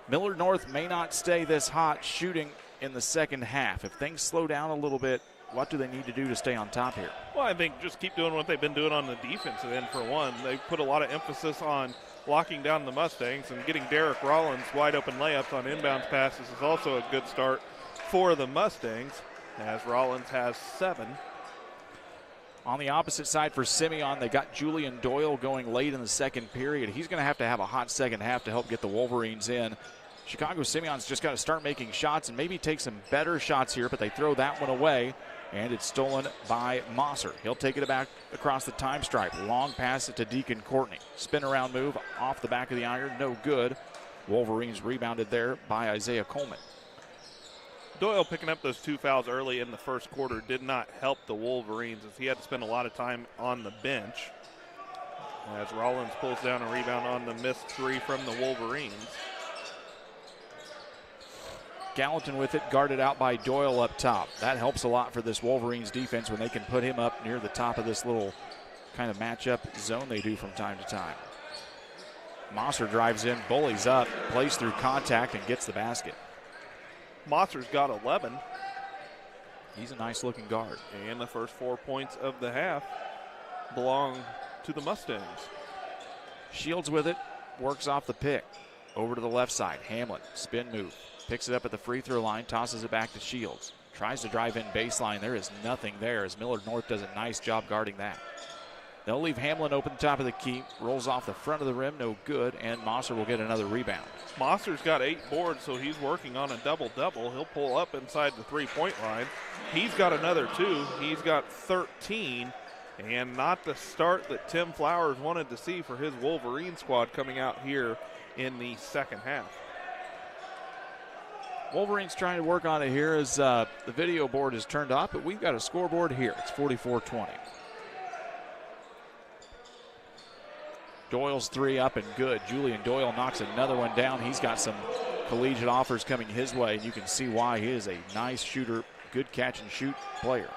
Millard North may not stay this hot shooting in the second half. If things slow down a little bit, what do they need to do to stay on top here? Well, I think just keep doing what they've been doing on the defensive end for one. They put a lot of emphasis on locking down the Mustangs, and getting Derek Rollins wide open layups on inbounds passes is also a good start for the Mustangs, as Rollins has 7. On the opposite side for Simeon, they got Julian Doyle going late in the second period. He's going to have a hot second half to help get the Wolverines in. Chicago Simeon's just got to start making shots and maybe take some better shots here, but they throw that one away, and it's stolen by Mosser. He'll take it back across the time stripe. Long pass it to Deacon Courtney. Spin around move off the back of the iron, no good. Wolverines rebounded there by Isaiah Coleman. Doyle picking up those 2 fouls early in the first quarter did not help the Wolverines, as he had to spend a lot of time on the bench. As Rollins pulls down a rebound on the missed 3 from the Wolverines. Gallatin with it, guarded out by Doyle up top. That helps a lot for this Wolverines defense when they can put him up near the top of this little kind of matchup zone they do from time to time. Mosser drives in, bullies up, plays through contact, and gets the basket. Mosser's got 11. He's a nice-looking guard. And the first 4 points of the half belong to the Mustangs. Shields with it, works off the pick. Over to the left side, Hamlin, spin move. Picks it up at the free throw line, tosses it back to Shields. Tries to drive in baseline. There is nothing there as Millard North does a nice job guarding that. They'll leave Hamlin open top of the key. Rolls off the front of the rim, no good, and Mosser will get another rebound. Mosser's got 8 boards, so he's working on a double-double. He'll pull up inside the three-point line. He's got another 2. He's got 13, and not the start that Tim Flowers wanted to see for his Wolverine squad coming out here in the second half. Wolverines trying to work on it here as the video board is turned off, but we've got a scoreboard here. It's 44-20. Doyle's 3 up and good. Julian Doyle knocks another one down. He's got some collegiate offers coming his way, and you can see why. He is a nice shooter, good catch and shoot player.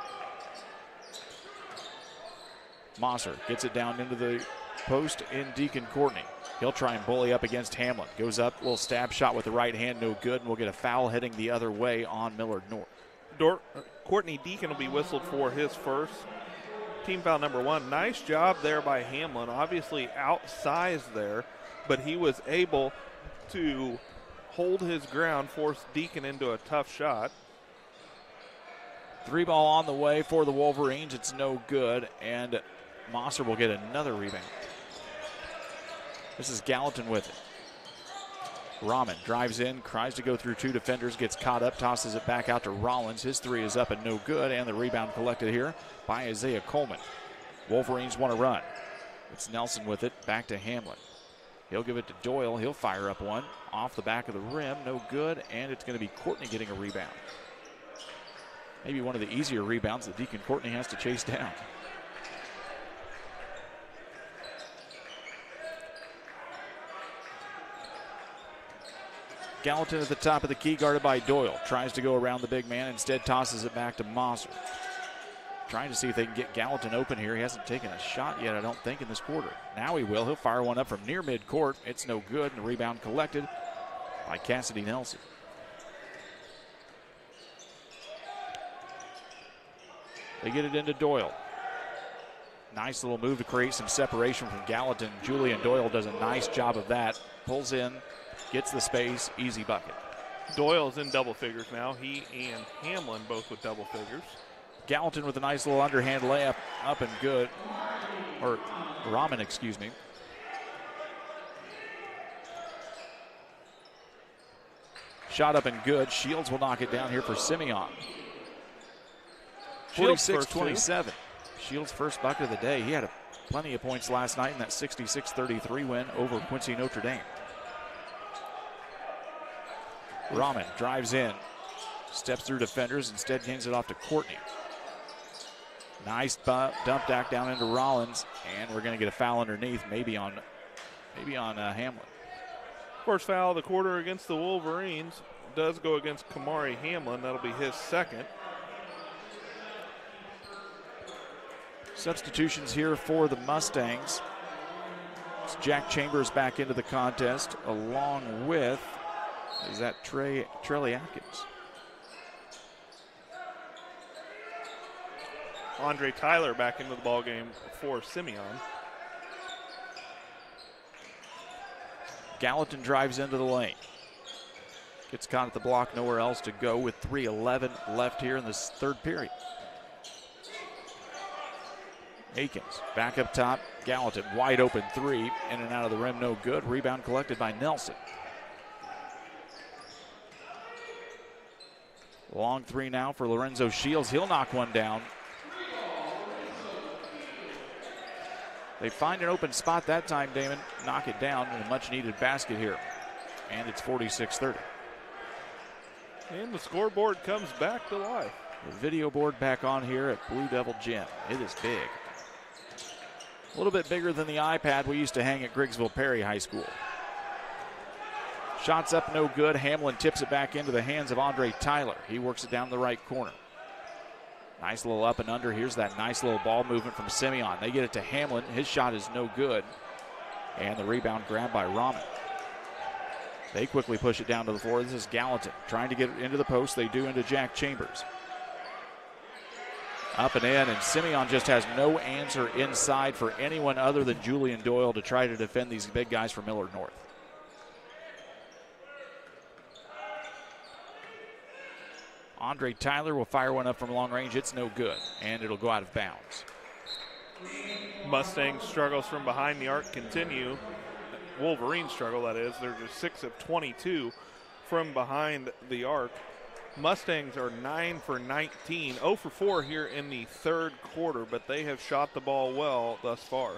Mosser gets it down into the post in Deacon Courtney. He'll try and bully up against Hamlin. Goes up, little stab shot with the right hand, no good, and we'll get a foul heading the other way on Millard North. Courtney Deacon will be whistled for his first. Team foul number 1. Nice job there by Hamlin. Obviously outsized there, but he was able to hold his ground, force Deacon into a tough shot. 3 ball on the way for the Wolverines. It's no good, and Mosser will get another rebound. This is Gallatin with it. Rahman drives in, tries to go through 2 defenders, gets caught up, tosses it back out to Rollins. His 3 is up and no good, and the rebound collected here by Isaiah Coleman. Wolverines want to run. It's Nelson with it, back to Hamlin. He'll give it to Doyle. He'll fire up one off the back of the rim, no good, and it's going to be Courtney getting a rebound. Maybe one of the easier rebounds that Deacon Courtney has to chase down. Gallatin at the top of the key, guarded by Doyle. Tries to go around the big man, instead tosses it back to Mosser. Trying to see if they can get Gallatin open here. He hasn't taken a shot yet, I don't think, in this quarter. Now he will. He'll fire one up from near midcourt. It's no good, and the rebound collected by Cassidy Nelson. They get it into Doyle. Nice little move to create some separation from Gallatin. Julian Doyle does a nice job of that. Pulls in, gets the space, easy bucket. Doyle's in double figures now. He and Hamlin both with double figures. Gallatin with a nice little underhand layup, up and good. Or Rahman, excuse me. Shot up and good. Shields will knock it down here for Simeon. 46-27. Shields' first bucket of the day. He had plenty of points last night in that 66-33 win over Quincy Notre Dame. Rahman drives in, steps through defenders, instead hands it off to Courtney. Nice dump back down into Rollins, and we're going to get a foul underneath, maybe on Hamlin. First foul of the quarter against the Wolverines does go against Kamari Hamlin. That'll be his second. Substitutions here for the Mustangs. It's Jack Chambers back into the contest, along with, is that Trelly Atkins? Andre Tyler back into the ballgame for Simeon. Gallatin drives into the lane. Gets caught at the block, nowhere else to go with 3:11 left here in this third period. Akins back up top. Gallatin wide open 3, in and out of the rim, no good. Rebound collected by Nelson. Long 3 now for Lorenzo Shields. He'll knock one down. They find an open spot that time, Damon. Knock it down in a much-needed basket here. And it's 46-30. And the scoreboard comes back to life. The video board back on here at Blue Devil Gym. It is big. A little bit bigger than the iPad we used to hang at Griggsville Perry High School. Shots up, no good. Hamlin tips it back into the hands of Andre Tyler. He works it down the right corner. Nice little up and under. Here's that nice little ball movement from Simeon. They get it to Hamlin. His shot is no good. And the rebound grabbed by Rahman. They quickly push it down to the floor. This is Gallatin trying to get it into the post. They do into Jack Chambers. Up and in, and Simeon just has no answer inside for anyone other than Julian Doyle to try to defend these big guys from Millard North. Andre Tyler will fire one up from long range. It's no good, and it'll go out of bounds. Mustangs struggles from behind the arc continue. Wolverines struggle, that is. They're just 6 of 22 from behind the arc. Mustangs are 9 for 19, 0 for 4 here in the third quarter, but they have shot the ball well thus far.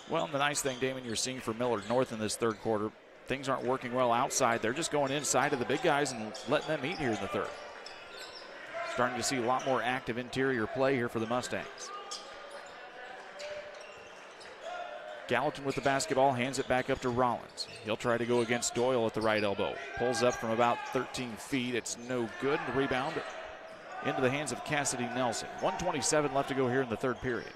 Well, the nice thing, Damon, you're seeing for Millard North in this third quarter, things aren't working well outside. They're just going inside of the big guys and letting them eat here in the third. Starting to see a lot more active interior play here for the Mustangs. Gallatin with the basketball, hands it back up to Rollins. He'll try to go against Doyle at the right elbow. Pulls up from about 13 feet. It's no good. The rebound into the hands of Cassidy Nelson. 1:27 left to go here in the third period.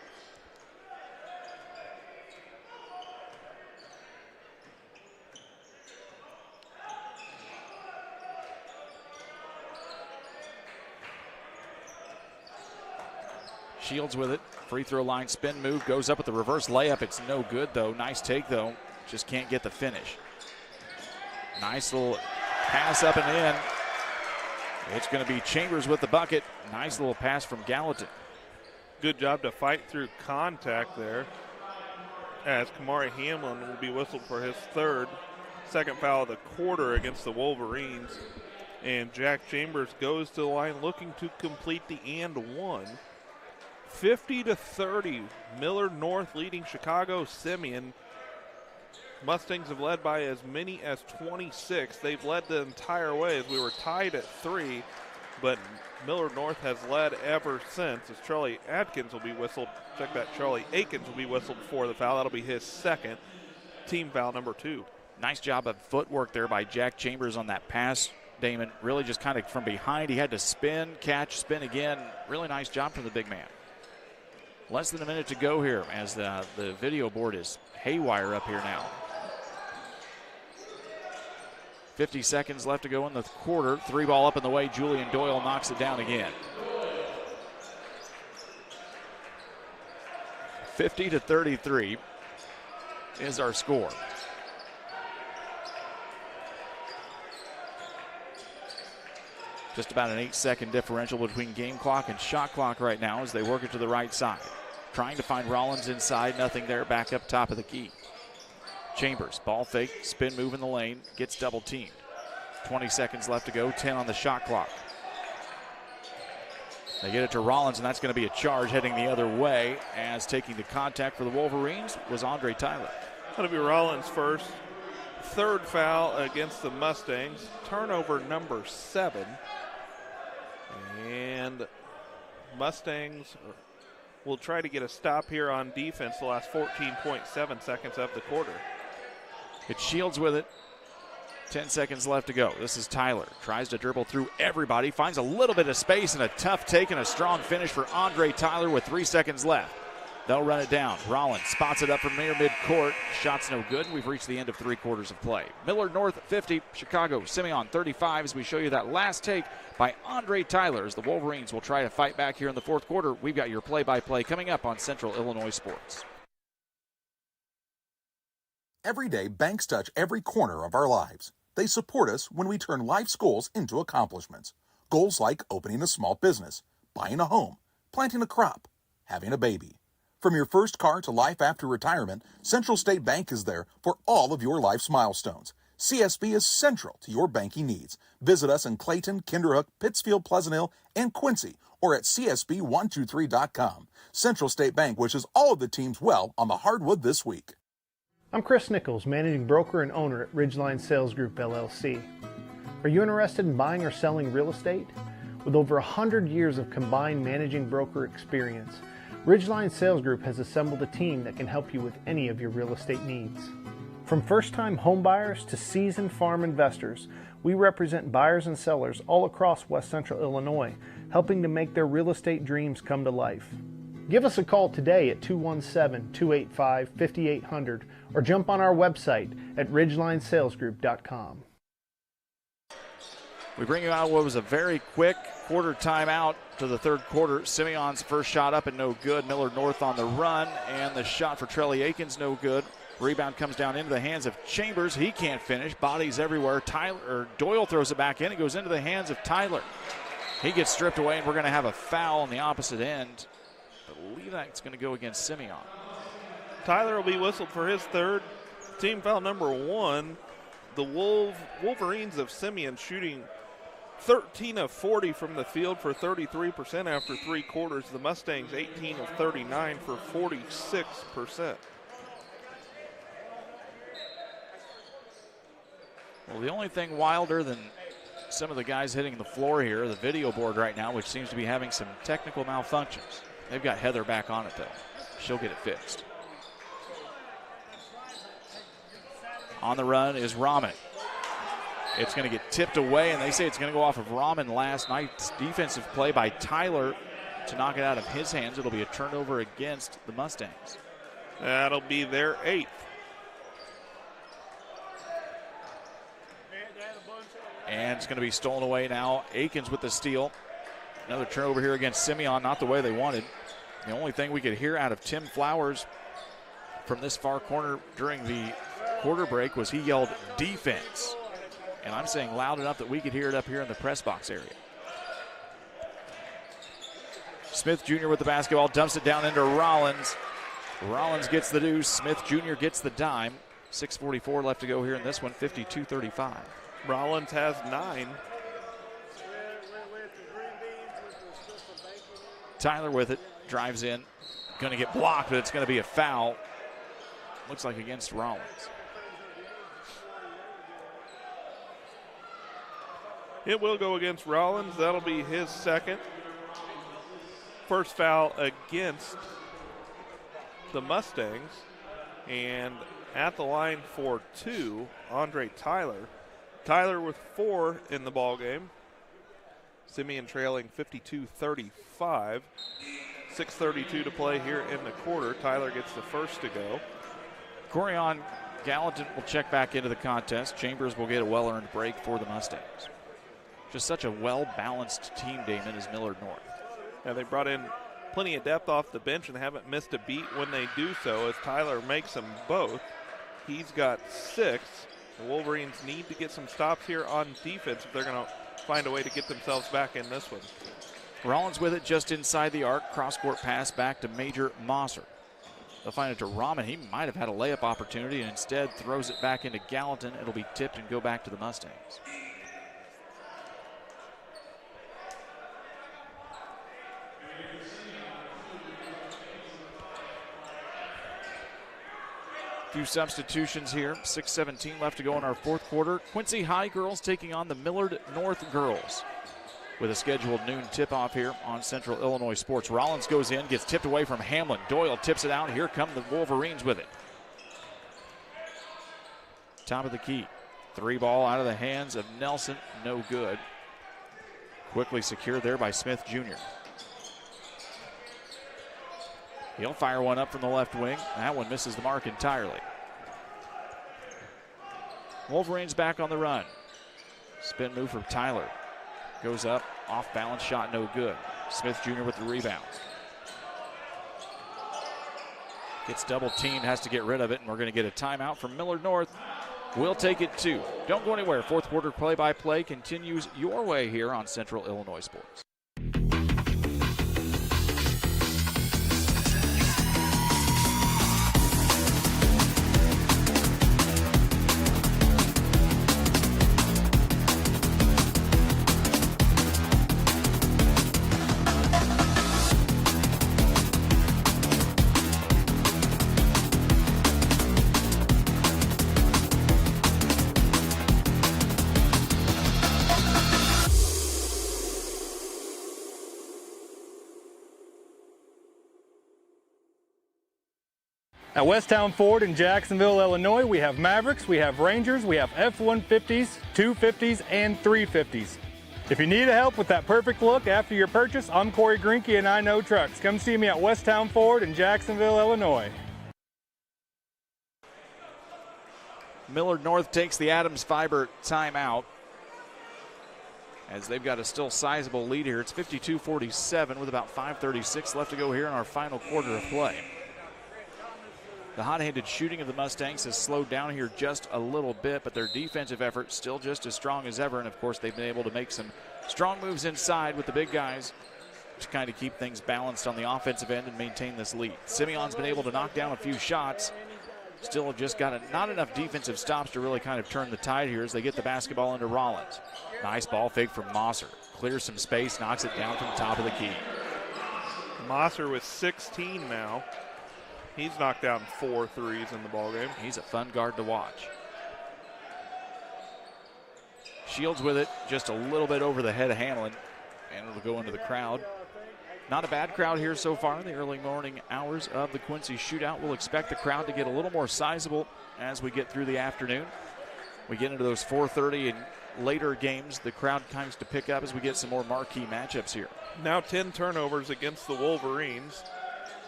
Shields with it. Free throw line spin move. Goes up with the reverse layup. It's no good, though. Nice take, though. Just can't get the finish. Nice little pass up and in. It's going to be Chambers with the bucket. Nice little pass from Gallatin. Good job to fight through contact there, as Kamari Hamlin will be whistled for his second foul of the quarter against the Wolverines. And Jack Chambers goes to the line looking to complete the and one. 50-30, Millard North leading Chicago Simeon. Mustangs have led by as many as 26. They've led the entire way as we were tied at 3, but Millard North has led ever since as Charlie Adkins will be whistled. Check that, Charlie Akins will be whistled for the foul. That'll be his second, team foul number 2. Nice job of footwork there by Jack Chambers on that pass, Damon. Really just kind of from behind. He had to spin, catch, spin again. Really nice job from the big man. Less than a minute to go here as the video board is haywire up here now. 50 seconds left to go in the quarter. 3 ball up in the way. Julian Doyle knocks it down again. 50-33 is our score. Just about an 8-second differential between game clock and shot clock right now as they work it to the right side. Trying to find Rollins inside, nothing there, back up top of the key. Chambers, ball fake, spin move in the lane, gets double teamed. 20 seconds left to go, 10 on the shot clock. They get it to Rollins, and that's going to be a charge heading the other way, as taking the contact for the Wolverines was Andre Tyler. That'll be Rollins' first. Third foul against the Mustangs. Turnover number 7. And Mustangs will try to get a stop here on defense the last 14.7 seconds of the quarter. It's Shields with it. 10 seconds left to go. This is Tyler. Tries to dribble through everybody. Finds a little bit of space and a tough take and a strong finish for Andre Tyler with 3 seconds left. They'll run it down. Rollins spots it up from near midcourt. Shot's no good. We've reached the end of 3 quarters of play. Millard North 50, Chicago Simeon 35 as we show you that last take by Andre Tyler as the Wolverines will try to fight back here in the fourth quarter. We've got your play-by-play coming up on Central Illinois Sports. Every day, banks touch every corner of our lives. They support us when we turn life's goals into accomplishments. Goals like opening a small business, buying a home, planting a crop, having a baby. From your first car to life after retirement, Central State Bank is there for all of your life's milestones. CSB is central to your banking needs. Visit us in Clayton, Kinderhook, Pittsfield, Pleasant Hill, and Quincy, or at csb123.com. Central State Bank wishes all of the teams well on the hardwood this week. I'm Chris Nichols, Managing Broker and Owner at Ridgeline Sales Group, LLC. Are you interested in buying or selling real estate? With over 100 years of combined managing broker experience, Ridgeline Sales Group has assembled a team that can help you with any of your real estate needs. From first-time homebuyers to seasoned farm investors, we represent buyers and sellers all across West Central Illinois, helping to make their real estate dreams come to life. Give us a call today at 217-285-5800 or jump on our website at ridgelinesalesgroup.com. We bring you out what was a very quick quarter timeout to the third quarter. Simeon's first shot up and no good. Millard North on the run, and the shot for Trelly Aikens no good. Rebound comes down into the hands of Chambers. He can't finish. Bodies everywhere. Doyle throws it back in. It goes into the hands of Tyler. He gets stripped away, and we're going to have a foul on the opposite end. I believe that's going to go against Simeon. Tyler will be whistled for his third. Team foul number 1. The Wolverines of Simeon shooting 13 of 40 from the field for 33% after 3 quarters. The Mustangs 18 of 39 for 46%. Well, the only thing wilder than some of the guys hitting the floor here, the video board right now, which seems to be having some technical malfunctions. They've got Heather back on it, though. She'll get it fixed. On the run is Rahman. It's going to get tipped away, and they say it's going to go off of Rahman. Last night's defensive play by Tyler to knock it out of his hands. It'll be a turnover against the Mustangs. That'll be their 8th. And it's going to be stolen away now. Aikens with the steal. Another turnover here against Simeon, not the way they wanted. The only thing we could hear out of Tim Flowers from this far corner during the quarter break was he yelled defense. And I'm saying loud enough that we could hear it up here in the press box area. Smith Jr. with the basketball, dumps it down into Rollins. Rollins gets the deuce. Smith Jr. gets the dime. 6:44 left to go here in this one, 52-35. Rollins has 9. Tyler with it, drives in. Going to get blocked, but it's going to be a foul. Looks like against Rollins. It will go against Rollins. That'll be his second. First foul against the Mustangs. And at the line for 2, Andre Tyler. Tyler with 4 in the ball game. Simeon trailing 52-35. 6:32 to play here in the quarter. Tyler gets the first to go. Corian Gallatin will check back into the contest. Chambers will get a well-earned break for the Mustangs. Just such a well-balanced team, Damon, is Millard North. Yeah, they brought in plenty of depth off the bench and haven't missed a beat when they do so, as Tyler makes them both. He's got 6. The Wolverines need to get some stops here on defense if they're going to find a way to get themselves back in this one. Rollins with it just inside the arc. Cross-court pass back to Major Mosser. They'll find it to Rahman. He might have had a layup opportunity and instead throws it back into Gallatin. It'll be tipped and go back to the Mustangs. Few substitutions here. 6:17 left to go in our fourth quarter. Quincy High girls taking on the Millard North girls with a scheduled noon tip-off here on Central Illinois Sports. Rollins goes in, gets tipped away from Hamlin. Doyle tips it out. Here come the Wolverines with it. Top of the key. 3 ball out of the hands of Nelson. No good. Quickly secured there by Smith Jr. He'll fire one up from the left wing. That one misses the mark entirely. Wolverines back on the run. Spin move from Tyler. Goes up, off balance shot, no good. Smith Jr. with the rebound. Gets double teamed, has to get rid of it, and we're going to get a timeout from Millard North. We'll take it 2. Don't go anywhere. Fourth quarter play-by-play continues your way here on Central Illinois Sports. At Westtown Ford in Jacksonville, Illinois, we have Mavericks, we have Rangers, we have F-150s, 250s, and 350s. If you need help with that perfect look after your purchase, I'm Corey Grinke and I know trucks. Come see me at Westtown Ford in Jacksonville, Illinois. Millard North takes the Adams Fiber timeout. as they've got a still sizable lead here. It's 52-47 with about 5:36 left to go here in our final quarter of play. The hot-handed shooting of the Mustangs has slowed down here just a little bit, but their defensive effort still just as strong as ever. And, of course, they've been able to make some strong moves inside with the big guys to kind of keep things balanced on the offensive end and maintain this lead. Simeon's been able to knock down a few shots. Still have just got not enough defensive stops to really kind of turn the tide here as they get the basketball into Rollins. Nice ball fake from Mosser. Clears some space, knocks it down from the top of the key. Mosser with 16 now. He's knocked down 4 threes in the ballgame. He's a fun guard to watch. Shields with it just a little bit over the head of Hamlin, and it'll go into the crowd. Not a bad crowd here so far in the early morning hours of the Quincy Shootout. We'll expect the crowd to get a little more sizable as we get through the afternoon. We get into those 4:30 and later games. The crowd tends to pick up as we get some more marquee matchups here. Now 10 turnovers against the Wolverines.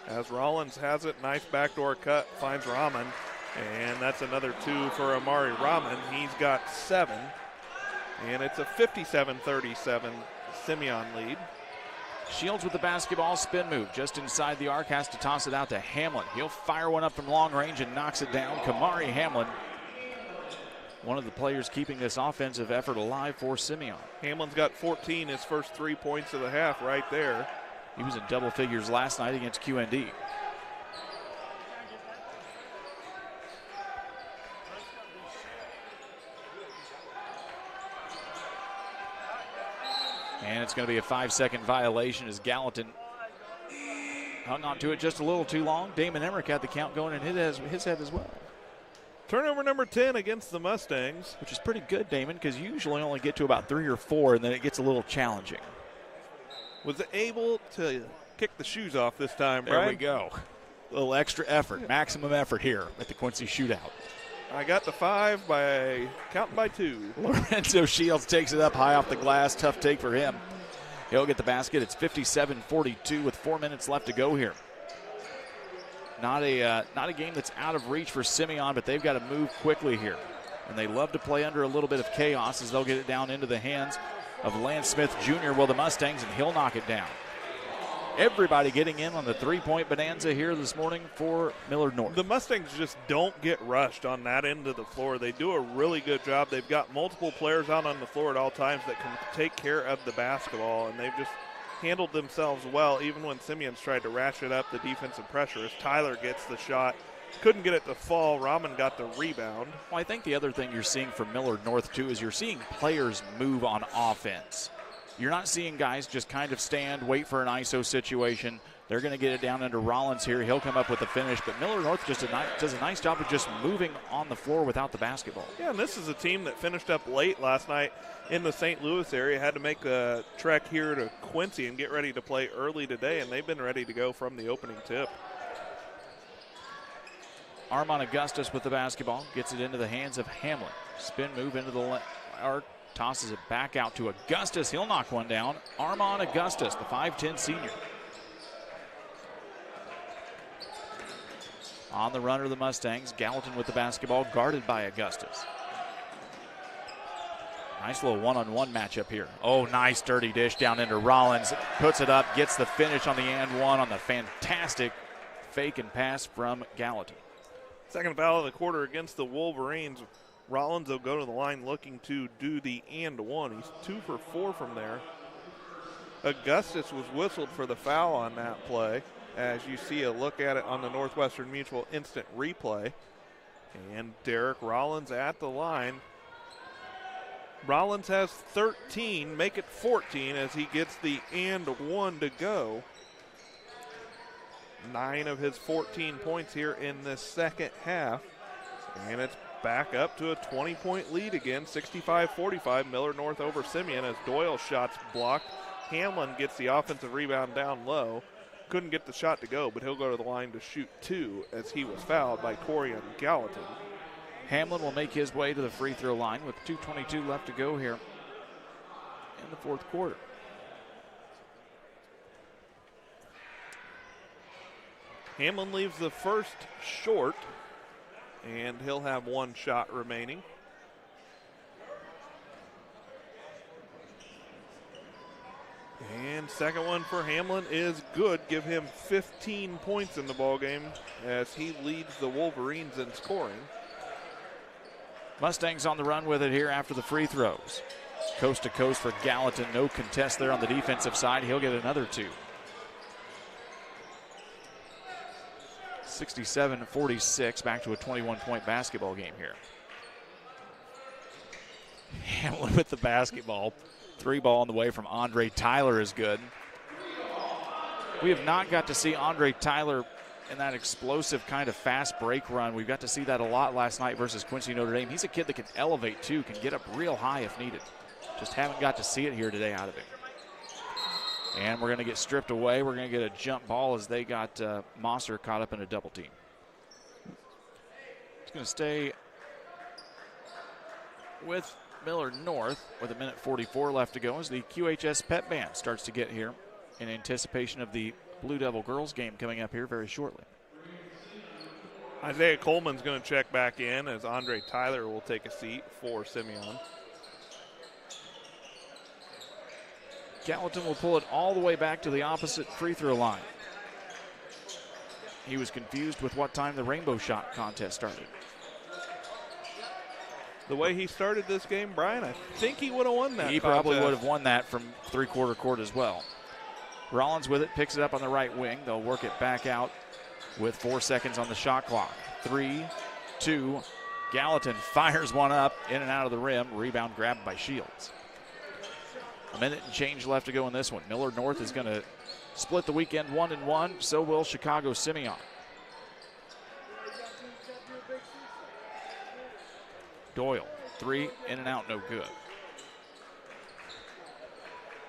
As Rollins has it, nice backdoor cut, finds Rahman. And that's another 2 for Amari Rahman. He's got 7. And it's a 57-37 Simeon lead. Shields with the basketball, spin move just inside the arc, has to toss it out to Hamlin. He'll fire one up from long range and knocks it down. Kamari Hamlin, one of the players keeping this offensive effort alive for Simeon. Hamlin's got 14, his first 3 points of the half right there. He was in double figures last night against QND. And it's going to be a 5-second violation as Gallatin hung on to it just a little too long. Damon Emmerich had the count going in his head as well. Turnover number 10 against the Mustangs. Which is pretty good, Damon, because you usually only get to about 3 or 4, and then it gets a little challenging. Was able to kick the shoes off this time, Brad. There we go. A little extra effort, maximum effort here at the Quincy Shootout. I got the 5 by counting by 2. Lorenzo Shields takes it up high off the glass. Tough take for him. He'll get the basket. It's 57-42 with 4 minutes left to go here. Not a game that's out of reach for Simeon, but they've got to move quickly here. And they love to play under a little bit of chaos as they'll get it down into the hands of Lance Smith Jr. Well, the Mustangs, and he'll knock it down. Everybody getting in on the three-point bonanza here this morning for Millard North. The Mustangs just don't get rushed on that end of the floor. They do a really good job. They've got multiple players out on the floor at all times that can take care of the basketball, and they've just handled themselves well, even when Simeon's tried to ratchet up the defensive pressure. As Tyler gets the shot, couldn't get it to fall. Rahman got the rebound. Well, I think the other thing you're seeing from Millard North, too, is you're seeing players move on offense. You're not seeing guys just kind of stand, wait for an ISO situation. They're going to get it down into Rollins here. He'll come up with the finish, but Millard North just does a nice job of just moving on the floor without the basketball. Yeah, and this is a team that finished up late last night in the St. Louis area, had to make a trek here to Quincy and get ready to play early today, and they've been ready to go from the opening tip. Armand Augustus with the basketball, gets it into the hands of Hamlin. Spin move into the arc. Tosses it back out to Augustus. He'll knock one down. Armand Augustus, the 5'10 senior. On the runner of the Mustangs, Gallatin with the basketball, guarded by Augustus. Nice little one-on-one matchup here. Oh, nice dirty dish down into Rollins. Puts it up, gets the finish on the and one on the fantastic fake and pass from Gallatin. Second foul of the quarter against the Wolverines. Rollins will go to the line looking to do the and one. He's 2 for 4 from there. Augustus was whistled for the foul on that play, as you see a look at it on the Northwestern Mutual instant replay. And Derek Rollins at the line. Rollins has 13, make it 14 as he gets the and one to go. 9 of his 14 points here in the second half. And it's back up to a 20-point lead again, 65-45, Millard North over Simeon as Doyle's shot's blocked. Hamlin gets the offensive rebound down low. Couldn't get the shot to go, but he'll go to the line to shoot 2 as he was fouled by Corian Gallatin. Hamlin will make his way to the free throw line with 2:22 left to go here in the fourth quarter. Hamlin leaves the first short, and he'll have 1 shot remaining. And second one for Hamlin is good. Give him 15 points in the ballgame as he leads the Wolverines in scoring. Mustangs on the run with it here after the free throws. Coast to coast for Gallatin. No contest there on the defensive side. He'll get another 2. 67-46, back to a 21-point basketball game here. Hamlin with the basketball. 3 ball on the way from Andre Tyler is good. We have not got to see Andre Tyler in that explosive kind of fast break run. We've got to see that a lot last night versus Quincy Notre Dame. He's a kid that can elevate too, can get up real high if needed. Just haven't got to see it here today out of him. And we're going to get stripped away. We're going to get a jump ball as they got Mosser caught up in a double team. It's going to stay with Millard North with 1:44 left to go as the QHS Pep Band starts to get here in anticipation of the Blue Devil girls game coming up here very shortly. Isaiah Coleman's going to check back in as Andre Tyler will take a seat for Simeon. Gallatin will pull it all the way back to the opposite free throw line. He was confused with what time the rainbow shot contest started. The way he started this game, Brian, I think he would have won that. He probably would have won that from three-quarter court as well. Rollins with it, picks it up on the right wing. They'll work it back out with 4 seconds on the shot clock. 3, 2, Gallatin fires one up, in and out of the rim. Rebound grabbed by Shields. A minute and change left to go in this one. Millard North is going to split the weekend 1-1. So will Chicago Simeon. Doyle, 3, in and out, no good.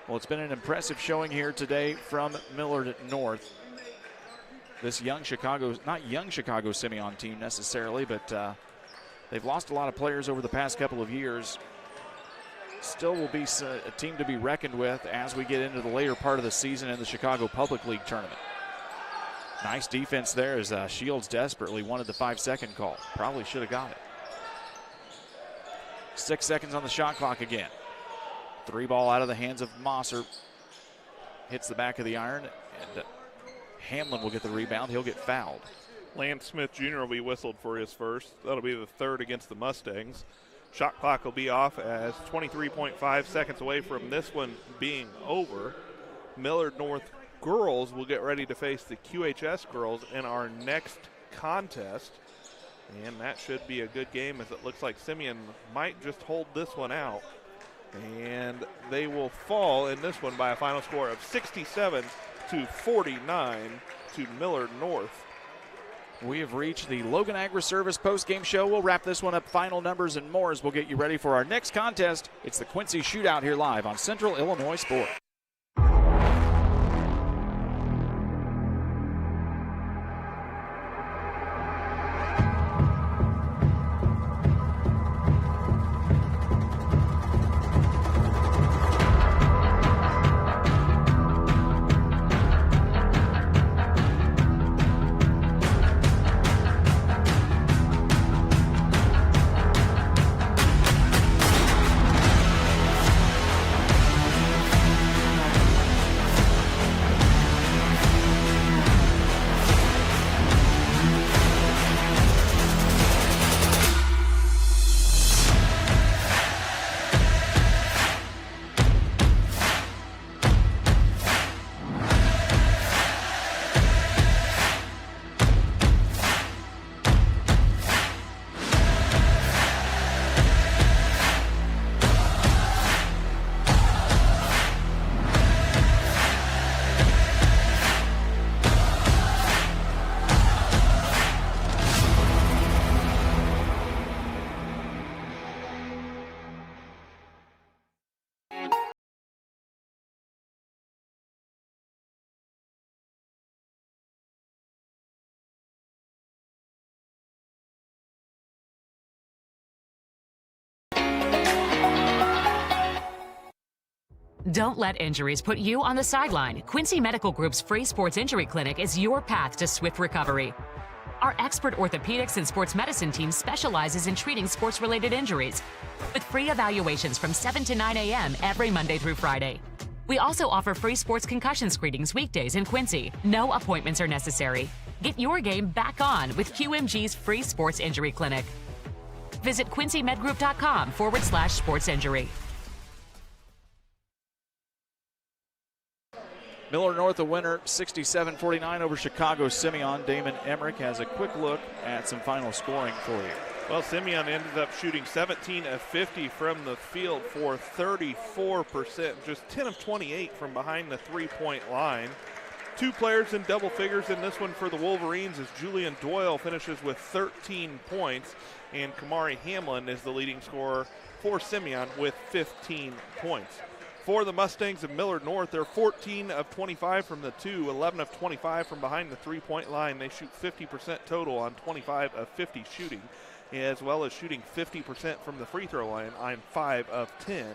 Well, it's been an impressive showing here today from Millard North. This young Chicago, not young Chicago Simeon team necessarily, but they've lost a lot of players over the past couple of years. Still will be a team to be reckoned with as we get into the later part of the season in the Chicago Public League tournament. Nice defense there as Shields desperately wanted the 5-second call. Probably should have got it. 6 seconds on the shot clock again. 3 ball out of the hands of Mosser. Hits the back of the iron, and Hamlin will get the rebound. He'll get fouled. Lance Smith Jr. will be whistled for his first. That'll be the 3rd against the Mustangs. Shot clock will be off as 23.5 seconds away from this one being over. Millard North girls will get ready to face the QHS girls in our next contest. And that should be a good game as it looks like Simeon might just hold this one out. And they will fall in this one by a final score of 67-49 to Millard North. We have reached the Logan Agri-Service post-game show. We'll wrap this one up. Final numbers and more as we'll get you ready for our next contest. It's the Quincy Shootout here live on Central Illinois Sport. Don't let injuries put you on the sideline. Quincy Medical Group's free sports injury clinic is your path to swift recovery. Our expert orthopedics and sports medicine team specializes in treating sports-related injuries with free evaluations from 7 to 9 a.m. every Monday through Friday. We also offer free sports concussion screenings weekdays in Quincy. No appointments are necessary. Get your game back on with QMG's free sports injury clinic. Visit quincy.medgroup.com/sports injury. Millard North a winner 67-49 over Chicago Simeon. Damon Emmerich has a quick look at some final scoring for you. Well, Simeon ended up shooting 17 of 50 from the field for 34%, just 10 of 28 from behind the three-point line. Two players in double figures in this one for the Wolverines as Julian Doyle finishes with 13 points, and Kamari Hamlin is the leading scorer for Simeon with 15 points. For the Mustangs of Millard North, they're 14 of 25 from the two, 11 of 25 from behind the three-point line. They shoot 50% total on 25 of 50 shooting, as well as shooting 50% from the free throw line on 5 of 10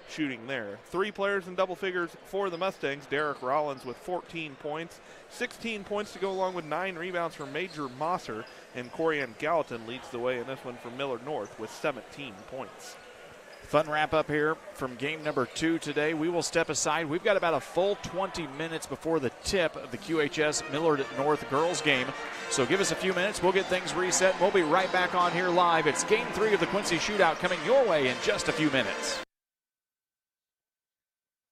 shooting there. Three players in double figures for the Mustangs. Derek Rollins with 14 points, 16 points to go along with 9 rebounds from Major Mosser, and Corian Gallatin leads the way in this one for Millard North with 17 points. Fun wrap up here from game number 2 today. We will step aside. We've got about a full 20 minutes before the tip of the QHS Millard North girls game. So give us a few minutes. We'll get things reset. We'll be right back on here live. It's game 3 of the Quincy Shootout coming your way in just a few minutes.